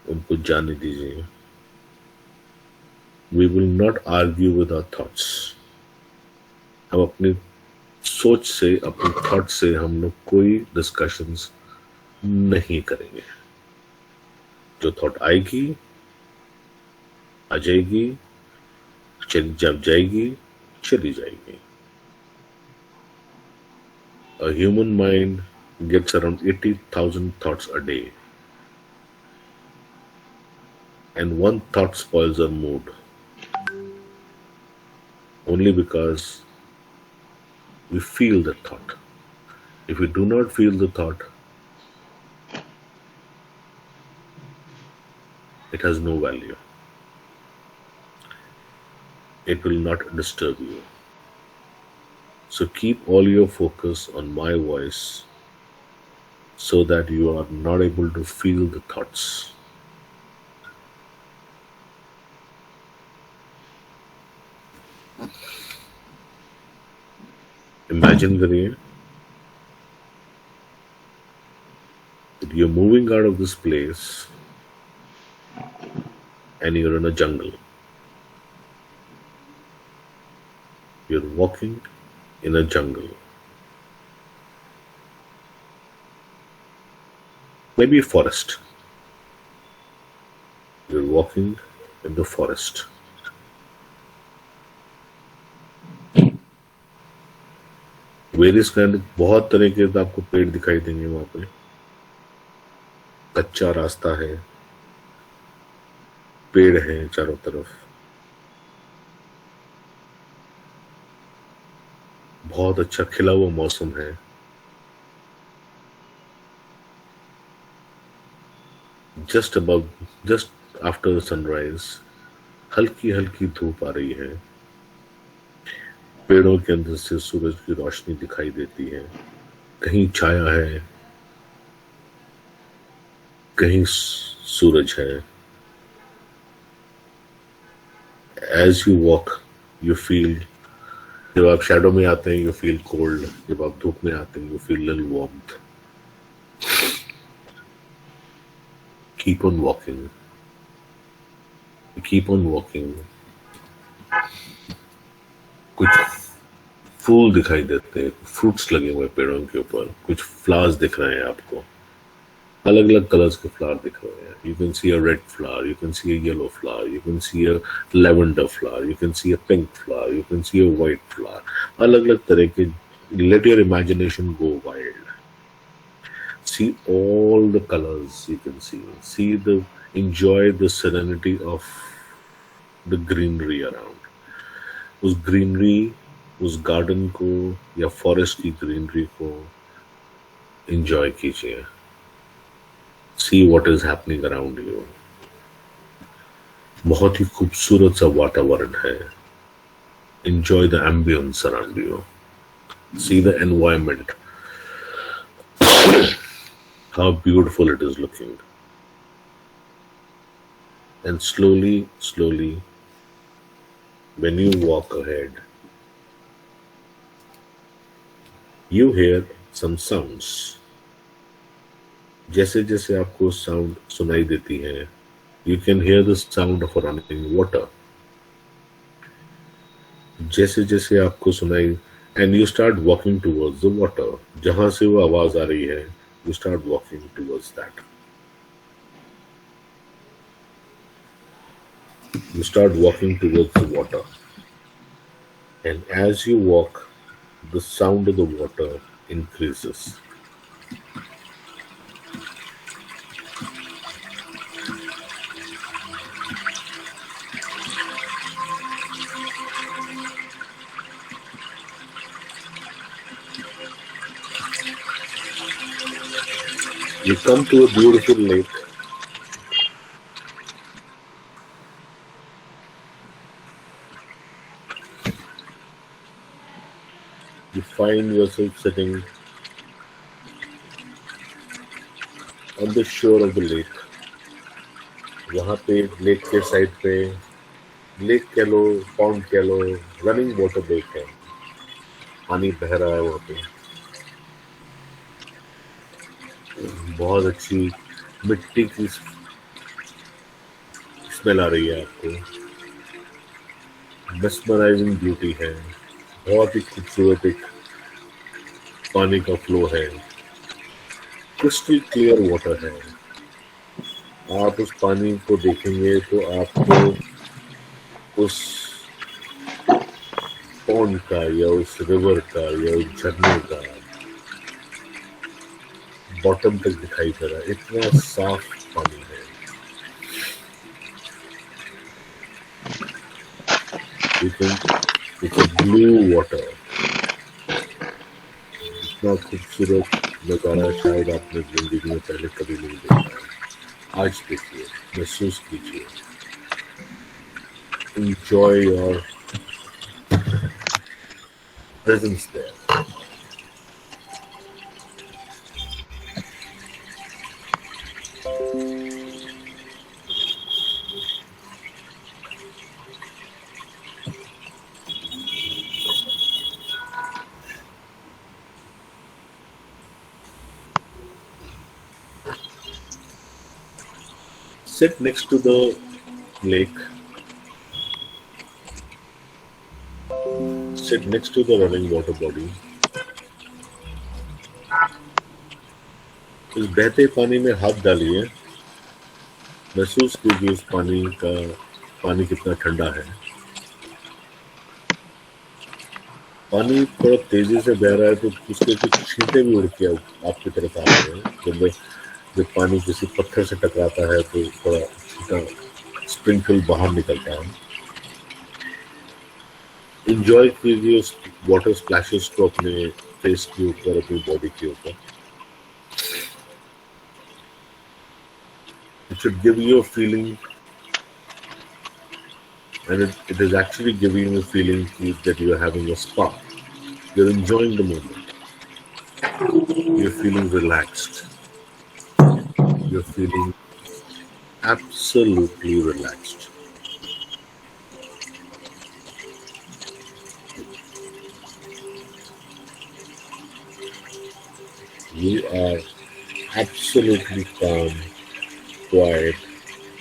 उनको जाने दीजिए. We will not argue with our thoughts. हम अपनी सोच से, अपने थॉट से हम लोग कोई डिस्कशंस नहीं करेंगे. जो थॉट आएगी आ जाएगी, जब जाएगी चली जाएगी. A human mind gets around 80,000 thoughts a day, and one thought spoils our mood only because we feel the thought. If we do not feel the thought, it has no value. It will not disturb you. So keep all your focus on my voice so that you are not able to feel the thoughts. Imagine करिए that you're moving out of this place and you're in a jungle. You're walking in a jungle. Maybe a forest. You're walking in the forest. Various kind बहुत तरह के आपको पेड़ दिखाई देंगे वहां पे. कच्चा रास्ता है, पेड़ हैं चारों तरफ, बहुत अच्छा खिला हुआ मौसम है. जस्ट आफ्टर सनराइज हल्की हल्की धूप आ रही है. पेड़ों के अंदर से सूरज की रोशनी दिखाई देती है. कहीं छाया है, कहीं सूरज है. As you walk you feel, जब आप शैडो में आते हैं यू फील कोल्ड, जब आप धूप में आते हैं you feel little warmth. Keep on walking, keep on walking. कुछ फूल दिखाई देते हैं, फ्रूट्स लगे हुए पेड़ों के ऊपर, कुछ फ्लावर्स दिख रहे हैं आपको, अलग अलग कलर्स के फ्लावर दिख रहे हैं. You can see a red flower, you can see a yellow flower, you can see a lavender flower, you can see a pink flower, you can see a white flower. अलग अलग तरह के. Let your imagination go wild. See all the colors you can see enjoy the serenity of the greenery around. उस greenery, उस garden को या forest की greenery को enjoy कीजिए. See what is happening around you. बहुत ही खूबसूरत सा वातावरण है. Enjoy the ambience around you. See the environment. How beautiful it is looking. And slowly, when you walk ahead, you hear some sounds. जैसे जैसे आपको साउंड सुनाई देती है, you can hear the sound of running water. जैसे जैसे आपको सुनाई, and you start walking towards the water. जहां से वो आवाज आ रही है, you start walking towards that. You start walking towards the water. And as you walk, the sound of the water increases. You come to a beautiful lake. You find yourself sitting on the shore of the lake. वहाँ पे लेक के साइड पे, लेक कह लो, पॉन्ड कह लो, रनिंग वाटर लेक है. पानी बह रहा है वहाँ पे. बहुत अच्छी मिट्टी की स्मेल आ रही है आपको. मेस्मराइजिंग ब्यूटी है. बहुत ही खूबसूरत एक पानी का फ्लो है. क्रिस्टल क्लियर वाटर है. आप उस पानी को देखेंगे तो आपको उस पॉन्ड का या उस रिवर का या उस झरने का बॉटम तक दिखाई दे रहा है. इतना साफ पानी है. It's a blue water. इतना खूबसूरत नजारा शायद आपने जिंदगी में पहले कभी नहीं देखा है. आज देखिए, महसूस कीजिए. Enjoy your presence there. Sit next to the lake. Sit next to the running water body. इस बहते पानी में हाथ डालिए, महसूस कीजिए उस पानी कितना ठंडा है। पानी थोड़ा तेजी से बह रहा है तो उसके कुछ छींटे भी उड़ के आपकी तरफ आ रहे हैं। जब पानी किसी पत्थर से टकराता है तो थोड़ा छींटा स्प्रिंकल बाहर निकलता है। एंजॉय कीजिए उस वाटर स्प्लैशेस को अपने फेस के ऊपर, अपनी बॉडी के ऊपर। It should give you a feeling, and it is actually giving you a feeling that you are having a spa. You're enjoying the moment. You're feeling relaxed. You're feeling absolutely relaxed. You are absolutely calm, quiet,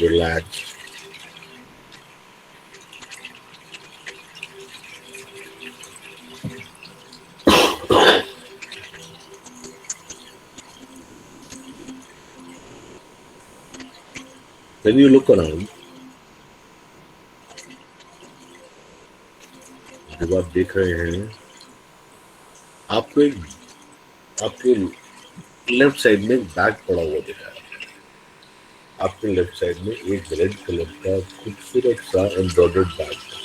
relaxed. When you look around, जब आप देख रहे हैं, आपको आपके लेफ्ट साइड में एक बैग पड़ा हुआ दिख रहा है। आपके लेफ्ट साइड में एक रेड कलर का खूबसूरत सा एम्ब्रॉयडर्ड बैग है।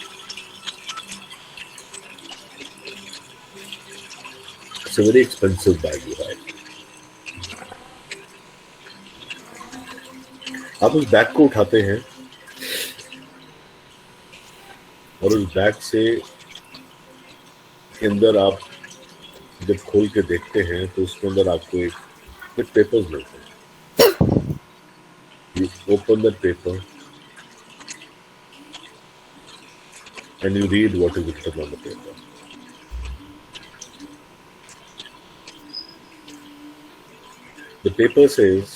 It's a very expensive bag you have. आप उस बैग को उठाते हैं और उस बैग से के अंदर आप जब खोल के देखते हैं तो उसके अंदर आपको एक पेपर्स मिलते हैं। You open the paper and you read what is written on the paper. The paper says,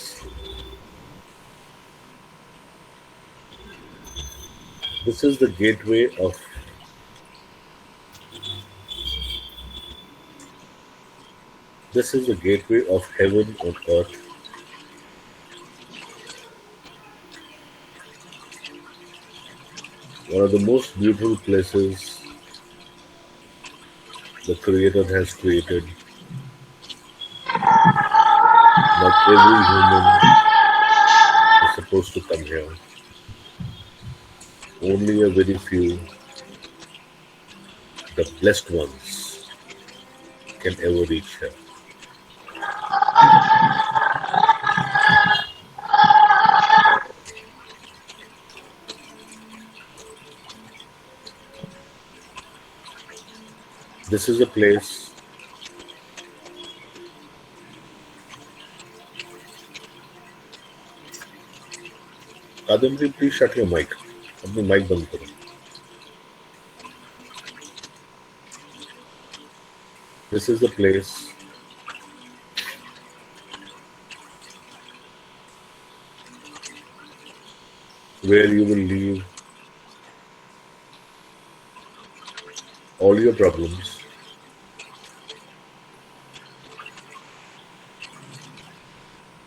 this is the gateway of heaven on earth. One of the most beautiful places the Creator has created. Not every human is supposed to come here. Only a very few, the blessed ones, can ever reach here. This is a place Kadamri, please shut your mic. अपनी माइक बंद करो। This is the place where you will leave all your problems,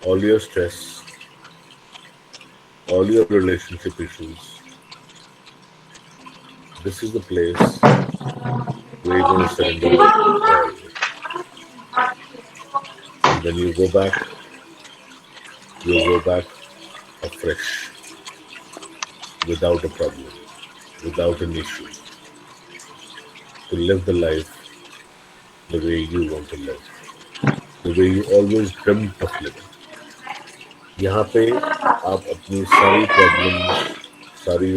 all your stress, all your relationship issues. This is the place where you're going to surrender all. And when you go back, you'll go back afresh, without a problem, without an issue, to live the life the way you want to live, the way you always dreamt of living. यहाँ पे आप अपनी सारी प्रॉब्लम, सारी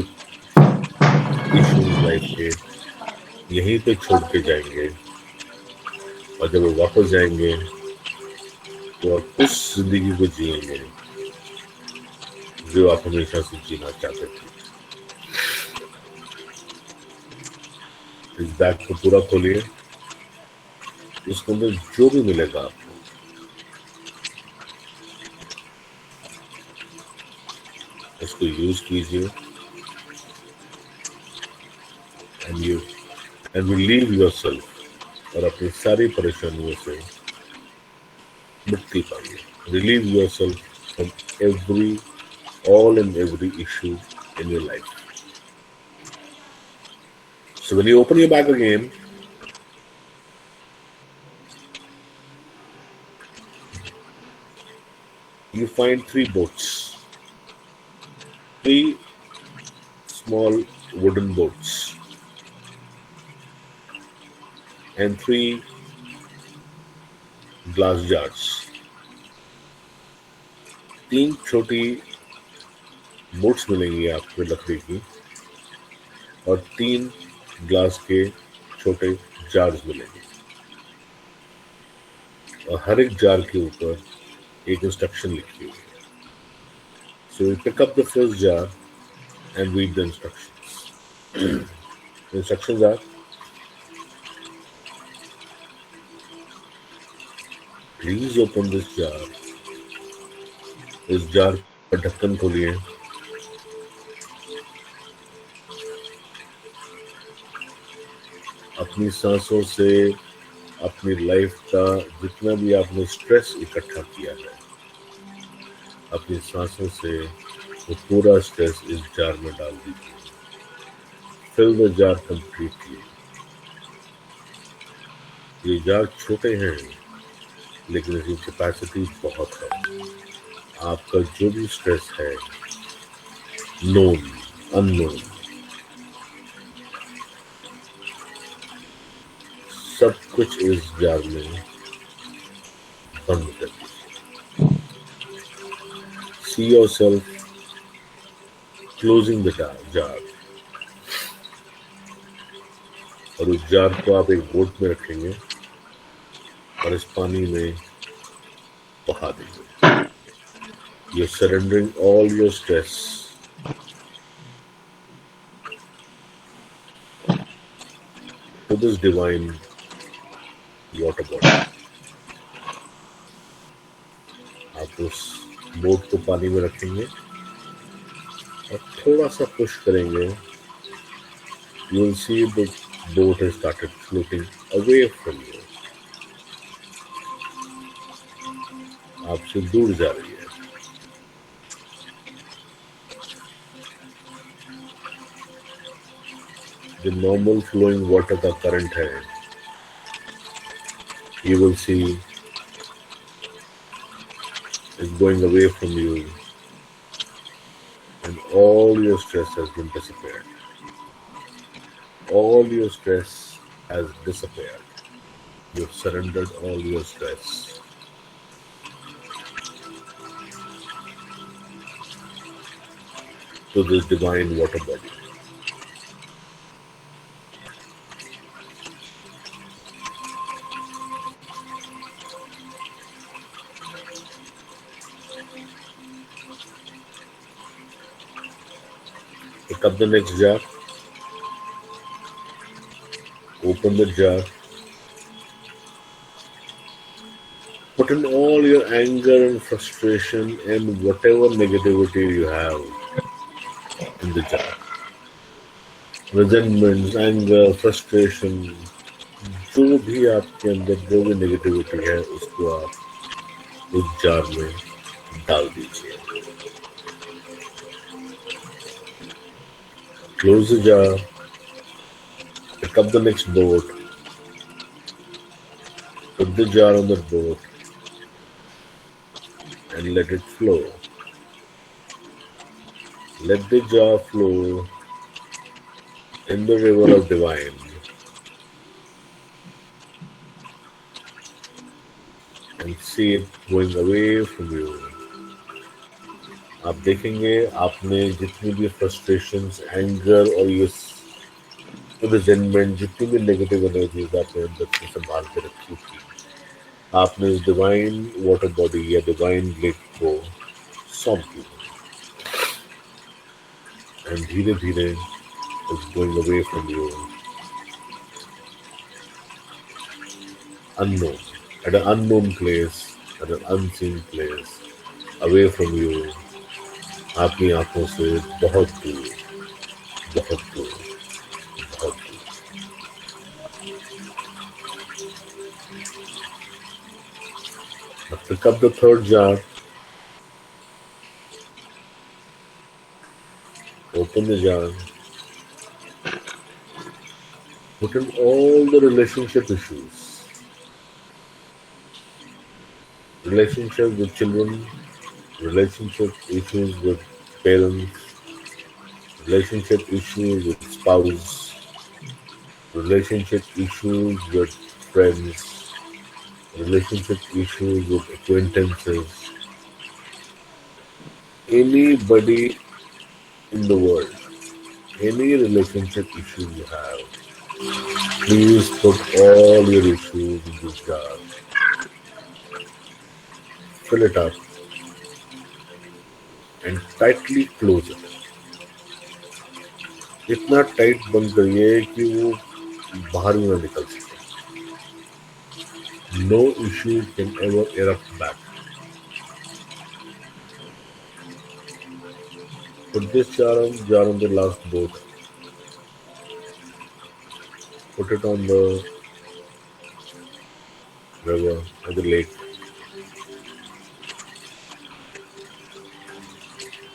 इश्यूज लाइफ के यहीं पे छोड़ के जाएंगे, और जब वो वापस जाएंगे तो आप उस जिंदगी को जिएंगे जो आप हमेशा से जीना चाहते थे। इस बैग को पूरा खोलिए, इसके अंदर जो भी मिलेगा आपको इसको यूज कीजिए एंड रिलीव योरसेल्फ और अपनी सारी परेशानियों से मुक्ति पाइए। Relieve yourself from all and every issue in your life. So when you open your bag again, you find 3 boats, 3 small wooden boats, and 3 glass jars. 3 छोटी बोट्स मिलेंगी आपको लकड़ी की और 3 ग्लास के छोटे जार्स मिलेंगे और हर एक जार के ऊपर एक इंस्ट्रक्शन लिखी हुई है. So you pick up the first jar and read the instructions. Instructions are please open this jar. इस जार का ढक्कन खोलिए. अपनी सांसों से अपनी लाइफ का जितना भी आपने स्ट्रेस इकट्ठा किया है, अपनी सांसों से वो पूरा स्ट्रेस इस जार में डाल दीजिए. Fill the jar completely. ये जार छोटे हैं लेकिन इसकी कैपेसिटी बहुत है. आपका जो भी स्ट्रेस है, नोन अननोन, सब कुछ इस जार में बंद कर दीजिए. See yourself closing the jar. और उस जार को आप एक बोट में रखेंगे और इस पानी में बहा देंगे. You're surrendering all your stress to this divine water body. आप उस बोट को पानी में रखेंगे और थोड़ा सा पुश करेंगे. You will see the boat has started floating away from you. आपसे दूर जा रही है. जो नॉर्मल फ्लोइंग वाटर का करंट है, you will see is going away from you and all your stress has been disappeared. All your stress has disappeared. You've surrendered all your stress. To this divine water body. Pick up the next jar. Open the jar. Put in all your anger and frustration and whatever negativity you have in the jar. Resentments, anger, frustration, जो भी आपके अंदर जो भी नेगेटिविटी है उसको आप उस जार में डाल दीजिए. Close the jar. Pick up the next boat. Put the jar on the boat and let it flow. Let the jar flow in the river of divine. And see it going away from you. आप देखेंगे आपने जितनी भी फ्रस्ट्रेशंस, एंगर और ये रिजेंटमेंट, जितनी भी नेगेटिव एनर्जीज आपने अंदर से संभाल के रखी थी, आपने इस डिवाइन वाटर बॉडी या डिवाइन लेक को सौंप दी एंड धीरे धीरे it's going away from you. Unknown, at an unknown place, at an unseen place, away from you. आपकी आंखों से बहुत दूर, बहुत दूर, बहुत दूर। Now pick up the third jar, open the jar, put in all the relationship issues. Relationship with children, relationship issues with parents, relationship issues with spouse, relationship issues with friends, relationship issues with acquaintances, anybody in the world, any relationship issue you have, please put all your issues in this jar. Fill it up and tightly close it. इतना टाइट बंद करिए कि वो बाहर ही ना निकल सके. No issue can ever erupt back. Put this jar on the last boat. Put it on the river or the lake.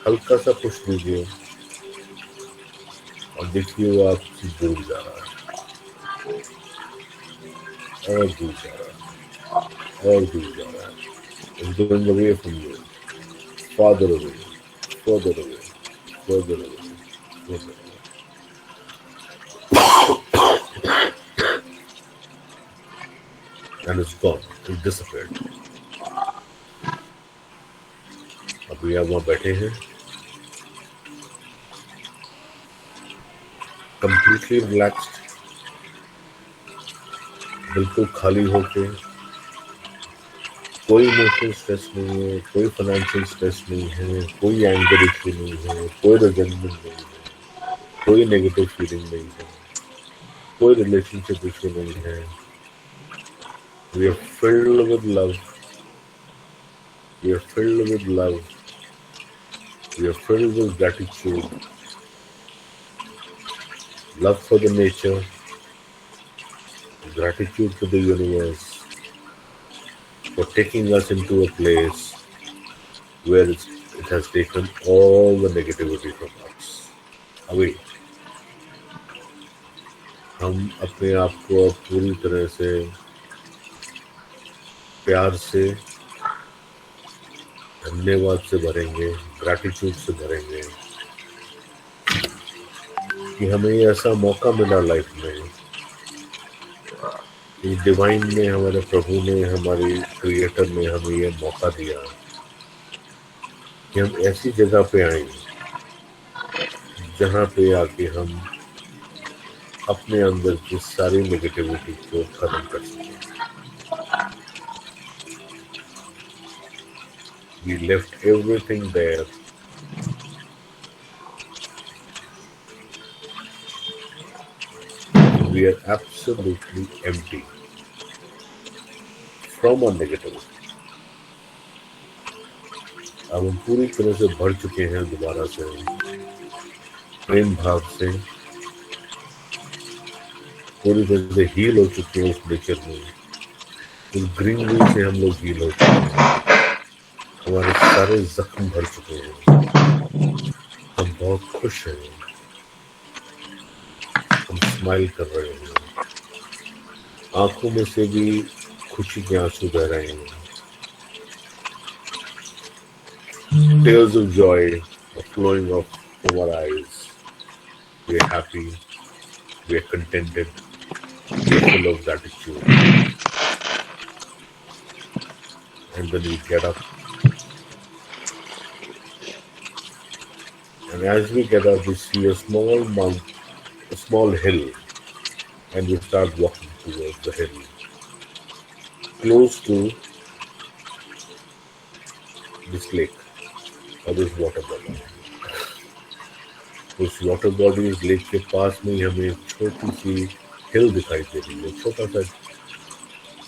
हल्का सा पुश दीजिए और देखिए वो आपसे दूर जा रहा है और दूर जा रहा है और दूर जा रहा है. It's going away from you, farther away, further away, further away, further away. And it's gone. It disappeared. अभी आप वहाँ बैठे हैं, completely relaxed, बिल्कुल खाली होके, कोई इमोशनल स्ट्रेस नहीं है, कोई फाइनेंशियल स्ट्रेस नहीं है, कोई एंगर इशू नहीं है, कोई रिजेंटमेंट नहीं है, कोई नेगेटिव फीलिंग नहीं है, कोई रिलेशनशिप इशू नहीं है. We are filled with love. We are filled with love. We are filled with gratitude. Love for the nature, gratitude to the universe for taking us into a place where it has taken all the negativity from us away. हम अपने आप को पूरी तरह से प्यार से, धन्यवाद से भरेंगे, ग्रैटिट्यूड से भरेंगे कि हमें ऐसा मौका मिला लाइफ में, कि डिवाइन ने, हमारे प्रभु ने, हमारे क्रिएटर ने हमें ये मौका दिया कि हम ऐसी जगह पे आए जहाँ पे आके हम अपने अंदर की सारी नेगेटिविटी को खत्म कर सकें. We left everything there. We are absolutely empty from our negativity. अब हम पूरी तरह से भर चुके हैं दोबारा से प्रेम भाव से, पूरी तरह से हील हो चुके हैं उस नेचर में, उस ग्रीनरी से हम लोग हील हो चुके हैं, हमारे सारे जख्म भर चुके हैं, हम बहुत खुश हैं, हम स्माइल कर रहे हैं, आंखों में से भी खुशी के आंसू बह रहे हैं. Tears of joy are flowing off from our eyes. We are happy, we are contented, we are full of gratitude. And then we get up. And as we get up, we see a small mount, a small hill, and we start walking towards the hill, close to this lake or this water body. उस वाटर बॉडी, इस लेक के पास में ही हमें एक छोटी सी हिल दिखाई दे रही है, छोटा सा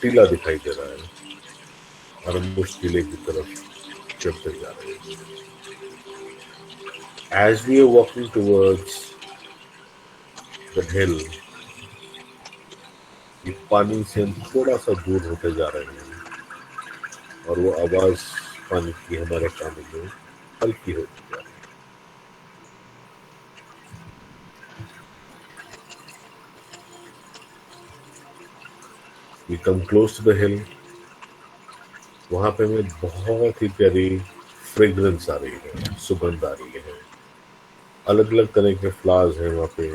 टीला दिखाई दे रहा है, और हम उस टीले की तरफ चढ़ते जा रहे हैं। As we are walking towards the hill, ये पानी से हम थोड़ा सा दूर होते जा रहे हैं और वो आवाज पानी की हमारे कानों में हल्की होती जा रही है। We come close to the hill. वहां पे हमें बहुत ही प्यारी फ्रेग्रेंस आ रही है, सुगंध आ रही है। अलग अलग तरह के फ्लावर्स हैं वहां पे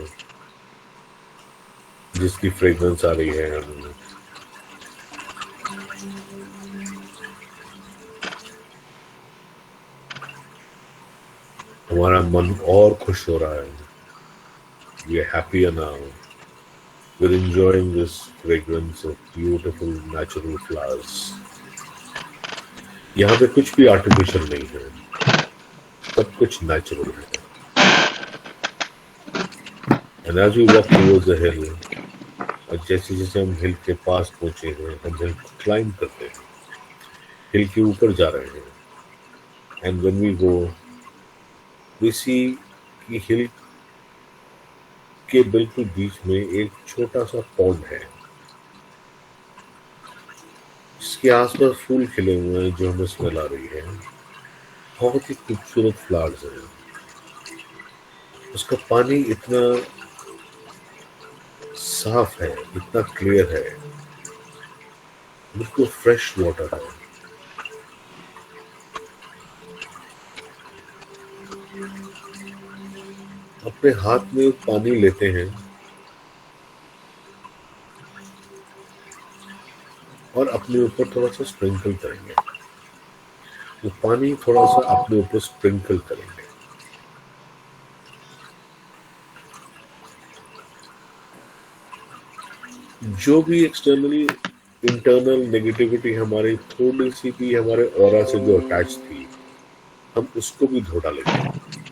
जिसकी फ्रेग्रेंस आ रही है हमें। हमारा मन और खुश हो रहा है। We are happier now. We're enjoying this fragrance of beautiful natural flowers. यहाँ पे कुछ भी आर्टिफिशियल नहीं है, सब कुछ नेचुरल है। And as we walk towards the hill, और जैसे जैसे हम हिल के पास पहुंचे हैं, हम हिल क्लाइंब करते हैं, हिल के ऊपर जा रहे हैं। And when we go, we see कि हिल के बिल्कुल बीच में एक छोटा सा पॉन्ड है जिसके आसपास फूल खिले हुए हैं जो हमें स्मेल आ रही है। बहुत ही खूबसूरत फ्लावर्स हैं। उसका पानी इतना साफ है, इतना क्लियर है, बिल्कुल फ्रेश वाटर है। अपने हाथ में पानी लेते हैं और अपने ऊपर थोड़ा सा स्प्रिंकल करेंगे। वो पानी थोड़ा सा अपने ऊपर स्प्रिंकल करेंगे। जो भी एक्सटर्नली इंटरनल नेगेटिविटी हमारी थोड़ी सी भी हमारे ऑरा से जो अटैच थी, हम उसको भी धो डालेंगे।